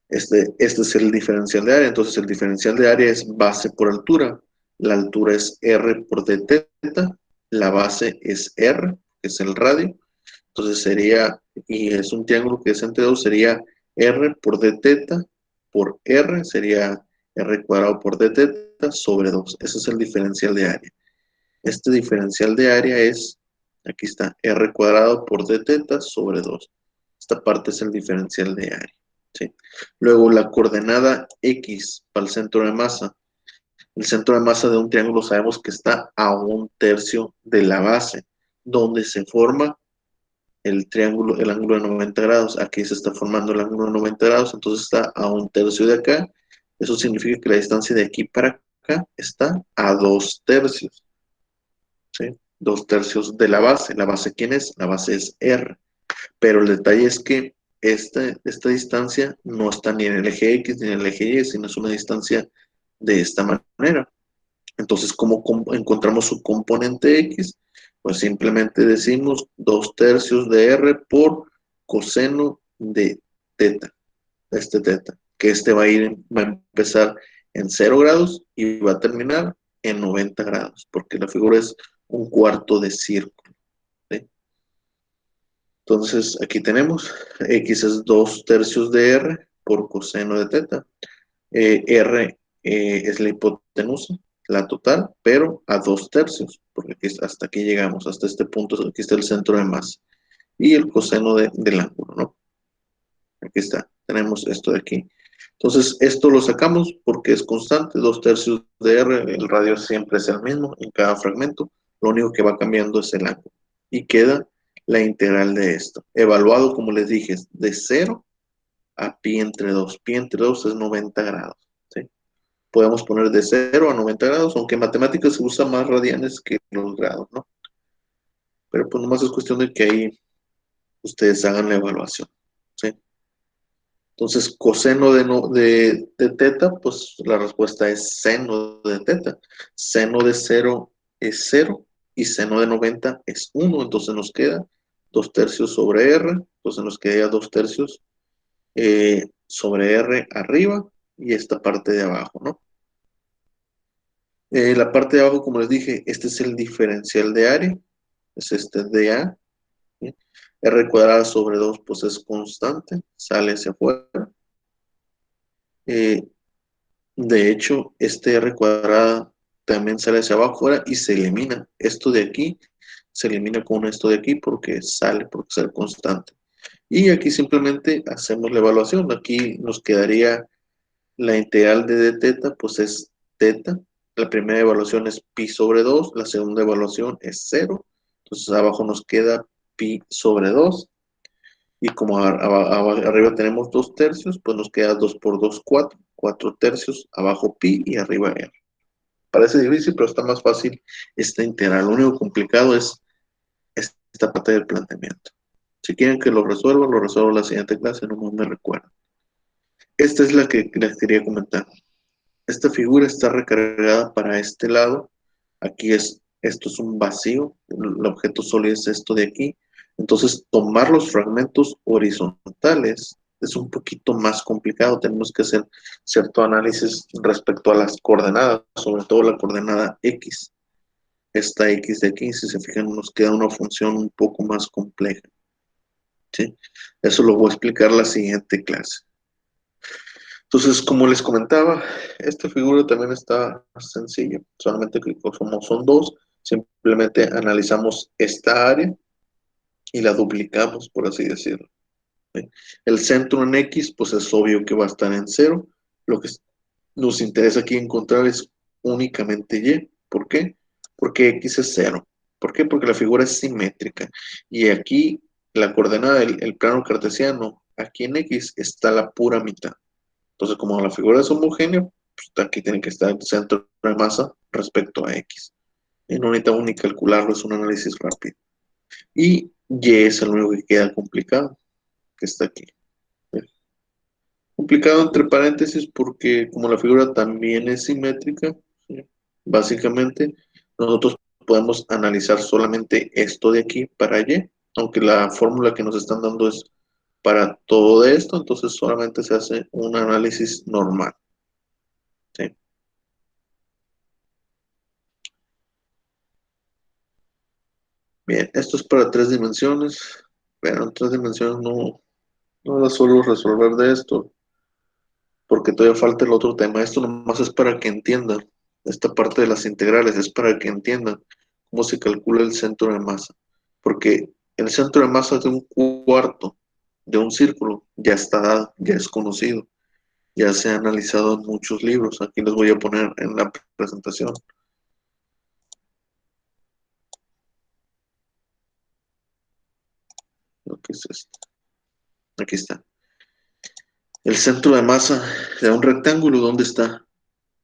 Este es el diferencial de área, entonces el diferencial de área es base por altura. la altura es r por d teta, la base es r, que es el radio, entonces sería, y es un triángulo que es entre dos, sería r por d teta por r, sería r cuadrado por d teta sobre 2. Ese es el diferencial de área. Este diferencial de área es, aquí está, r cuadrado por d teta sobre 2. Esta parte es el diferencial de área. ¿Sí? Luego la coordenada x para el centro de masa. El centro de masa de un triángulo sabemos que está a 1/3 de la base, donde se forma el triángulo, el ángulo de 90 grados. Aquí se está formando el ángulo de 90 grados, entonces está a 1/3 de acá. Eso significa que la distancia de aquí para acá está a 2/3. ¿Sí? 2/3 de la base. ¿La base quién es? La base es R. Pero el detalle es que esta distancia no está ni en el eje X ni en el eje Y, sino es una distancia de esta manera. Entonces, ¿cómo encontramos su componente X? Pues simplemente decimos 2/3 de R por coseno de teta, este teta, que va a empezar en 0 grados y va a terminar en 90 grados, porque la figura es un cuarto de círculo. ¿Sí? Entonces, aquí tenemos X es 2/3 de R por coseno de teta. R es la hipotenusa, la total, pero a 2/3, porque hasta aquí llegamos, hasta este punto, aquí está el centro de masa. Y el coseno del ángulo, ¿no? Aquí está, tenemos esto de aquí. Entonces, esto lo sacamos porque es constante, 2/3 de R, el radio siempre es el mismo en cada fragmento, lo único que va cambiando es el ángulo. Y queda la integral de esto, evaluado, como les dije, de 0 a pi entre 2. Pi entre 2 es 90 grados. ¿Sí? Podemos poner de 0 a 90 grados, aunque en matemáticas se usa más radianes que los grados, ¿no? Pero pues nomás es cuestión de que ahí ustedes hagan la evaluación. ¿Sí? Entonces, coseno de teta, pues la respuesta es seno de teta. Seno de 0 es 0 y seno de 90 es 1. Entonces nos queda 2/3 sobre R. Entonces nos queda 2/3 sobre R arriba y esta parte de abajo, ¿no? La parte de abajo, como les dije, este es el diferencial de área. Es este dA. ¿Sí? R cuadrada sobre 2, pues es constante, sale hacia afuera. Eh, De hecho, este r cuadrada también sale hacia abajo afuera y se elimina. Esto de aquí se elimina con esto de aquí porque sale constante. Y aquí simplemente hacemos la evaluación. Aquí nos quedaría la integral de d teta, pues es teta. La primera evaluación es pi sobre 2, la segunda evaluación es 0. Entonces abajo nos queda pi sobre 2. Y como arriba tenemos 2/3, pues nos queda 2 por 2, 4. 4/3, abajo pi y arriba r. Parece difícil, pero está más fácil esta integral. Lo único complicado es esta parte del planteamiento. Si quieren que lo resuelvo en la siguiente clase, no me recuerdo. Esta es la que les quería comentar. Esta figura está recargada para este lado. Esto es un vacío. El objeto sólido es esto de aquí. Entonces, tomar los fragmentos horizontales es un poquito más complicado. Tenemos que hacer cierto análisis respecto a las coordenadas, sobre todo la coordenada X. Esta X de aquí, si se fijan, nos queda una función un poco más compleja. ¿Sí? Eso lo voy a explicar en la siguiente clase. Entonces, como les comentaba, esta figura también está sencilla, solamente que como son dos, simplemente analizamos esta área y la duplicamos, por así decirlo. ¿Sí? El centro en X, pues es obvio que va a estar en 0. Lo que nos interesa aquí encontrar es únicamente Y. ¿Por qué? Porque X es 0. ¿Por qué? Porque la figura es simétrica. Y aquí la coordenada del plano cartesiano, aquí en X está la pura mitad. Entonces, como la figura es homogénea, pues aquí tiene que estar el centro de masa respecto a X. Y no necesitamos ni calcularlo, es un análisis rápido. Y Y es el único que queda complicado, que está aquí. Complicado entre paréntesis porque como la figura también es simétrica, ¿sí? Básicamente nosotros podemos analizar solamente esto de aquí para Y, aunque la fórmula que nos están dando es para todo esto, entonces solamente se hace un análisis normal. ¿Sí? Bien, esto es para 3 dimensiones, pero en 3 dimensiones no la suelo resolver de esto, porque todavía falta el otro tema. Esto nomás es para que entiendan, esta parte de las integrales es para que entiendan cómo se calcula el centro de masa, porque el centro de masa de un cuarto de un círculo ya está dado, ya es conocido, ya se ha analizado en muchos libros. Aquí les voy a poner en la presentación. Lo que es esto. Aquí está. El centro de masa de un rectángulo, ¿dónde está?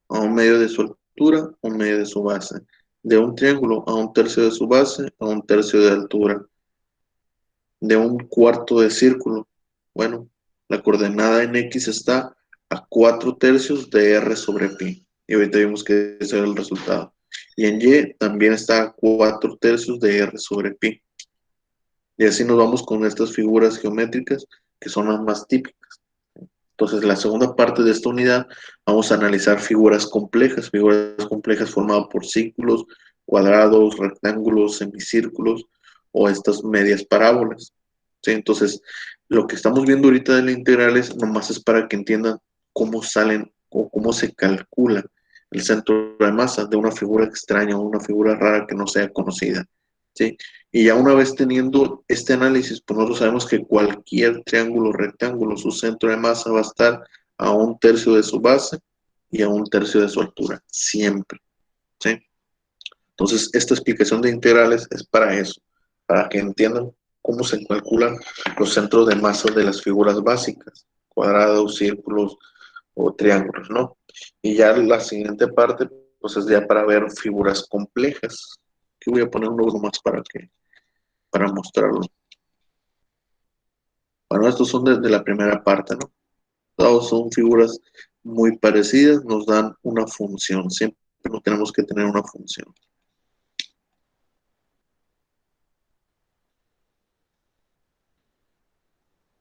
A un medio de su altura, a un medio de su base. De un triángulo, a un tercio de su base, a un tercio de altura. De un cuarto de círculo, bueno, la coordenada en X está a 4/3 de R sobre pi. Y ahorita vimos que ese era el resultado. Y en Y también está a 4/3 de R sobre pi. Y así nos vamos con estas figuras geométricas que son las más típicas. Entonces, la segunda parte de esta unidad vamos a analizar figuras complejas formadas por círculos, cuadrados, rectángulos, semicírculos o estas medias parábolas. ¿Sí? Entonces, lo que estamos viendo ahorita de las integrales nomás es para que entiendan cómo salen o cómo se calcula el centro de masa de una figura extraña o una figura rara que no sea conocida. ¿Sí? Y ya una vez teniendo este análisis, pues nosotros sabemos que cualquier triángulo o rectángulo, su centro de masa va a estar a un tercio de su base y a un tercio de su altura, siempre. ¿Sí? Entonces, esta explicación de integrales es para eso, para que entiendan cómo se calculan los centros de masa de las figuras básicas, cuadrados, círculos o triángulos, ¿no? Y ya la siguiente parte, pues es ya para ver figuras complejas. Aquí voy a poner un logo más para mostrarlo. Bueno, estos son de la primera parte, ¿no? Todos son figuras muy parecidas, nos dan una función. Siempre no tenemos que tener una función.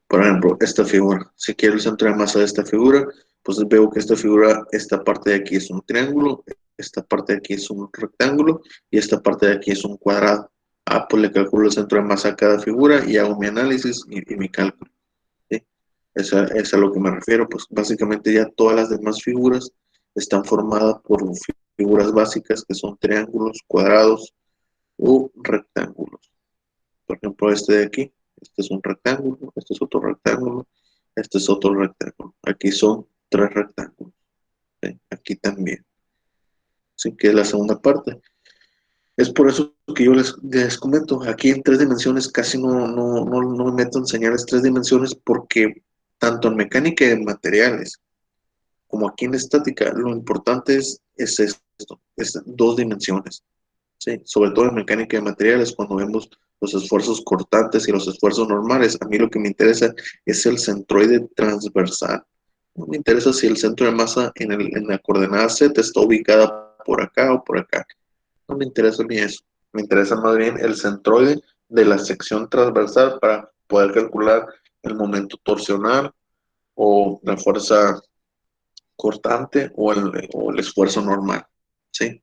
Por ejemplo, esta figura. Si quiero el centro de masa de esta figura, pues veo que esta figura, esta parte de aquí es un triángulo, esta parte de aquí es un rectángulo y esta parte de aquí es un cuadrado. Ah, pues le calculo el centro de masa a cada figura y hago mi análisis y mi cálculo. ¿Sí? Es a lo que me refiero. Pues básicamente ya todas las demás figuras están formadas por figuras básicas que son triángulos, cuadrados o rectángulos. Por ejemplo, este de aquí, este es un rectángulo, este es otro rectángulo, este es otro rectángulo. Aquí son 3 rectángulos, ¿sí? Aquí también. Así que es la segunda parte. Es por eso que yo les comento, aquí en 3 dimensiones casi no me meto en señales 3 dimensiones porque tanto en mecánica de materiales como aquí en estática, lo importante es esto, es 2 dimensiones. Sí, sobre todo en mecánica de materiales, cuando vemos los esfuerzos cortantes y los esfuerzos normales, a mí lo que me interesa es el centroide transversal. No me interesa si el centro de masa en la coordenada Z está ubicada por acá o por acá. No me interesa ni eso. Me interesa más bien el centroide de la sección transversal para poder calcular el momento torsional o la fuerza cortante o el esfuerzo normal. ¿Sí?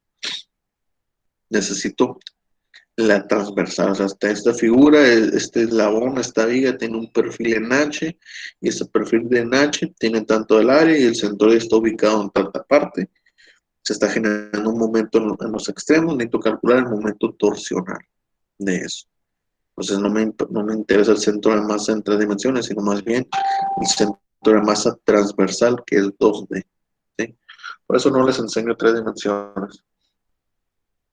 Necesito la transversal, o sea, hasta esta figura, este eslabón, esta viga tiene un perfil en H y este perfil de en H tiene tanto el área y el centroide está ubicado en tanta parte. Se está generando un momento en los extremos, necesito calcular el momento torsional de eso. Entonces no me interesa el centro de masa en 3 dimensiones, sino más bien el centro de masa transversal, que es 2D. ¿Sí? Por eso no les enseño 3 dimensiones.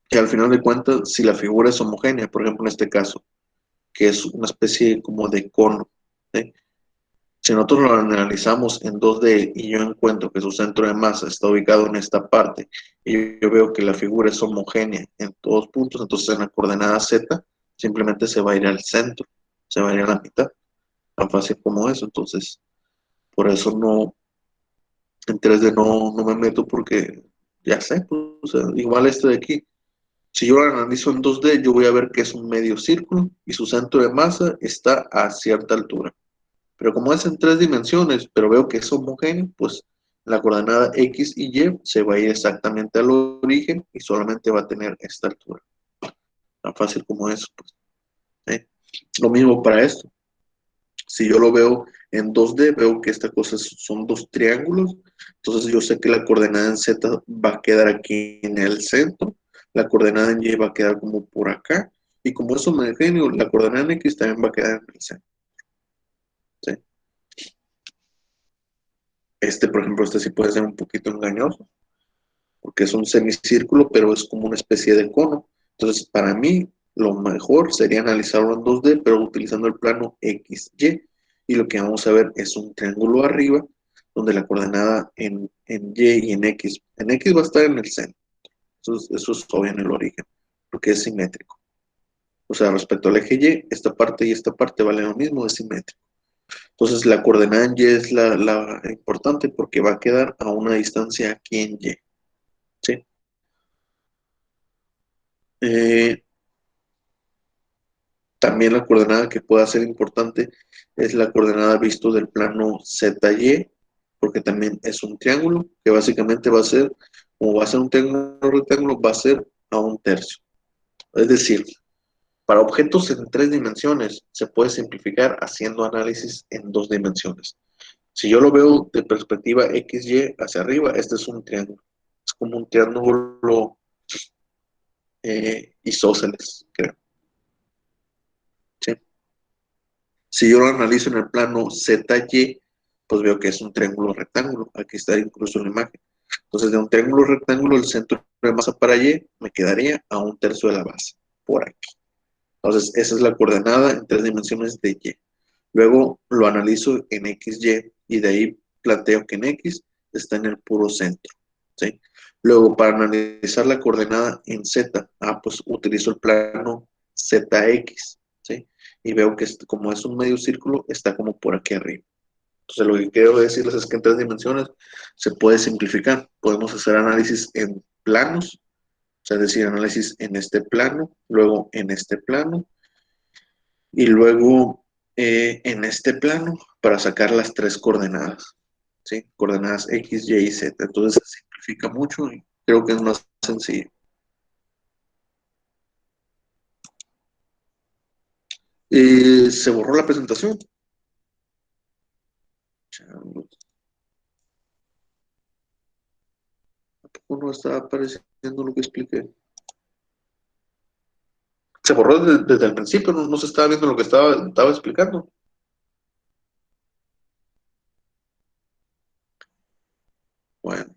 Que al final de cuentas, si la figura es homogénea, por ejemplo en este caso, que es una especie como de cono, ¿sí? Si nosotros lo analizamos en 2D y yo encuentro que su centro de masa está ubicado en esta parte y yo veo que la figura es homogénea en todos puntos, entonces en la coordenada Z simplemente se va a ir al centro, se va a ir a la mitad, tan fácil como eso. Entonces, por eso en 3D no me meto porque ya sé, pues, o sea, igual este de aquí. Si yo lo analizo en 2D, yo voy a ver que es un medio círculo y su centro de masa está a cierta altura. Pero como es en 3 dimensiones, pero veo que es homogéneo, pues la coordenada X y Y se va a ir exactamente al origen y solamente va a tener esta altura. Tan fácil como eso, pues. ¿eh? Lo mismo para esto. Si yo lo veo en 2D, veo que esta cosa son dos triángulos, entonces yo sé que la coordenada en Z va a quedar aquí en el centro, la coordenada en Y va a quedar como por acá, y como es homogéneo, la coordenada en X también va a quedar en el centro. ¿Sí? Por ejemplo, este sí puede ser un poquito engañoso, porque es un semicírculo, pero es como una especie de cono. Entonces, para mí, lo mejor sería analizarlo en 2D, pero utilizando el plano XY. Y lo que vamos a ver es un triángulo arriba, donde la coordenada en Y y en X va a estar en el centro. Eso es obvio en el origen, porque es simétrico. O sea, respecto al eje Y, esta parte y esta parte valen lo mismo, es simétrico. Entonces, la coordenada en Y es la importante porque va a quedar a una distancia aquí en Y. ¿Sí? Eh, También la coordenada que pueda ser importante es la coordenada visto del plano ZY, porque también es un triángulo, que básicamente va a ser, como va a ser un triángulo rectángulo, va a ser a un tercio. Es decir, para objetos en 3 dimensiones se puede simplificar haciendo análisis en 2 dimensiones. Si yo lo veo de perspectiva XY hacia arriba, este es un triángulo. Es como un triángulo isósceles, creo. ¿Sí? Si yo lo analizo en el plano ZY, pues veo que es un triángulo rectángulo. Aquí está incluso la imagen. Entonces, de un triángulo rectángulo, el centro de masa para Y me quedaría a un tercio de la base, por aquí. Entonces, esa es la coordenada en 3 dimensiones de Y. Luego lo analizo en XY y de ahí planteo que en X está en el puro centro. ¿Sí? Luego, para analizar la coordenada en Z, pues utilizo el plano ZX. ¿Sí? Y veo que como es un medio círculo, está como por aquí arriba. Entonces, lo que quiero decirles es que en 3 dimensiones se puede simplificar. Podemos hacer análisis en planos, o sea, es decir, análisis en este plano, luego en este plano, y luego en este plano para sacar las 3 coordenadas, ¿sí? Coordenadas X, Y y Z. Entonces se simplifica mucho y creo que es más sencillo. Se borró la presentación. Changos, tampoco no estaba apareciendo lo que expliqué. Se borró desde el principio, no se estaba viendo lo que estaba explicando. Bueno,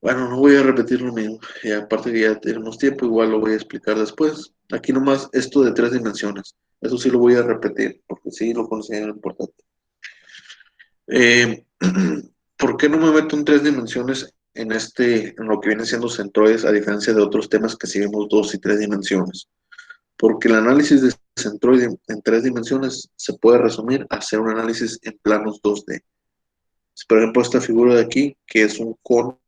bueno, no voy a repetir lo mismo. Y aparte que ya tenemos tiempo, igual lo voy a explicar después. Aquí nomás esto de 3 dimensiones. Eso sí lo voy a repetir, porque sí lo considero importante. Eh, ¿Por qué no me meto en 3 dimensiones en lo que viene siendo centroides, a diferencia de otros temas que sí vemos 2 y 3 dimensiones? Porque el análisis de centroide en 3 dimensiones se puede resumir a hacer un análisis en planos 2D. Por ejemplo, esta figura de aquí, que es un cono,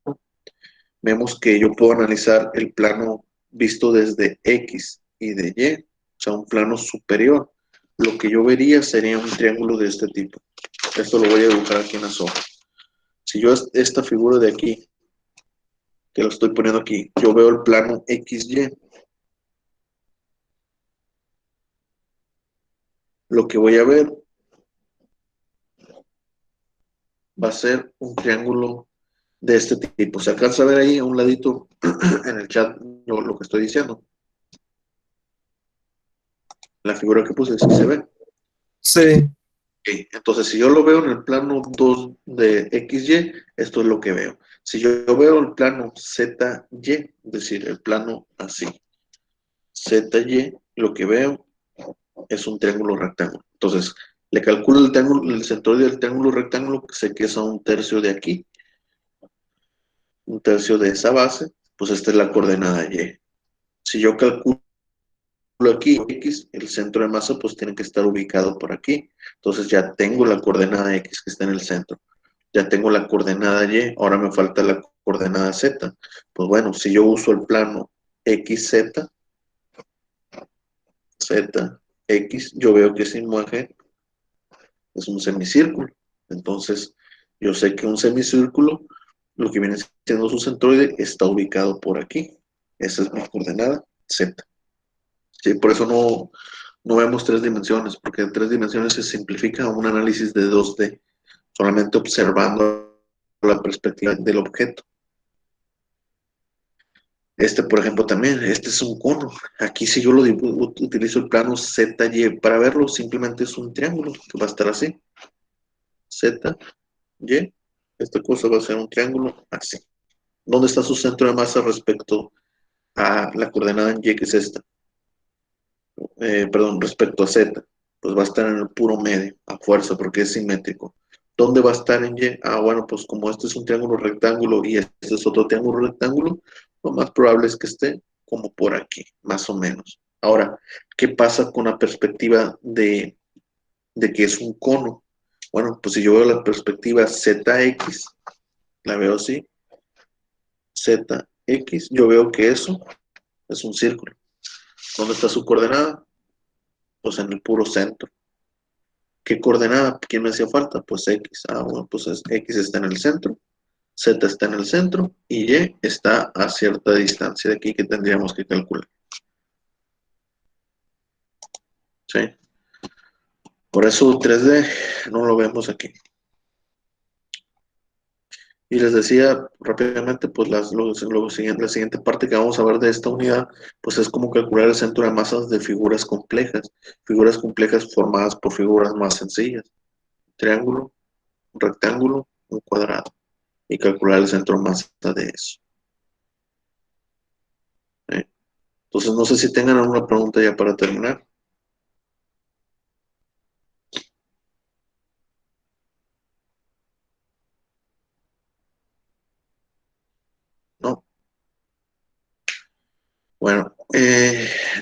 vemos que yo puedo analizar el plano visto desde X y de Y, o sea, un plano superior. Lo que yo vería sería un triángulo de este tipo. Esto lo voy a dibujar aquí en la zona. Si yo esta figura de aquí, que lo estoy poniendo aquí, yo veo el plano XY, lo que voy a ver va a ser un triángulo de este tipo. Se alcanza a ver ahí a un ladito en el chat lo que estoy diciendo. La figura que puse, si se ve. Sí, Okay. Entonces, si yo lo veo en el plano 2 de XY, esto es lo que veo. Si yo veo el plano ZY, es decir, el plano así, ZY, lo que veo es un triángulo rectángulo. Entonces, le calculo el centroide del triángulo rectángulo, que sé que es a un tercio de aquí, un tercio de esa base, pues esta es la coordenada Y. Si yo calculo aquí X, el centro de masa, pues tiene que estar ubicado por aquí. Entonces ya tengo la coordenada X que está en el centro. Ya tengo la coordenada Y, ahora me falta la coordenada Z. Pues bueno, si yo uso el plano XZ, Z, X, yo veo que esa imagen es un semicírculo. Entonces, yo sé que un semicírculo, lo que viene siendo su centroide, está ubicado por aquí. Esa es mi coordenada Z. Sí, por eso no vemos tres dimensiones, porque en tres dimensiones se simplifica un análisis de 2D, solamente observando la perspectiva del objeto. Este, por ejemplo, también, este es un cono. Aquí si yo utilizo el plano ZY para verlo, simplemente es un triángulo que va a estar así. ZY, esta cosa va a ser un triángulo así. ¿Dónde está su centro de masa respecto a la coordenada en Y, que es esta? Perdón, respecto a Z, pues va a estar en el puro medio, a fuerza, porque es simétrico. ¿Dónde va a estar en Y? Ah, bueno, pues como este es un triángulo rectángulo y este es otro triángulo rectángulo, lo más probable es que esté como por aquí, más o menos. Ahora, ¿qué pasa con la perspectiva de que es un cono? Bueno, pues si yo veo la perspectiva ZX, la veo así, ZX, yo veo que eso es un círculo. ¿Dónde está su coordenada? Pues en el puro centro. ¿Qué coordenada? ¿Quién me hacía falta? Pues X. Ah, bueno, pues X está en el centro, Z está en el centro y Y está a cierta distancia de aquí que tendríamos que calcular. ¿Sí? Por eso 3D no lo vemos aquí. Y les decía rápidamente, pues la siguiente parte que vamos a ver de esta unidad, pues es cómo calcular el centro de masas de figuras complejas formadas por figuras más sencillas, triángulo, un rectángulo, un cuadrado, y calcular el centro de masa de eso. ¿Sí? Entonces, no sé si tengan alguna pregunta ya para terminar. No. Bueno,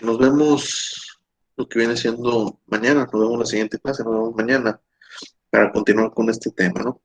nos vemos lo que viene siendo mañana. Nos vemos en la siguiente clase. Nos vemos mañana para continuar con este tema, ¿no?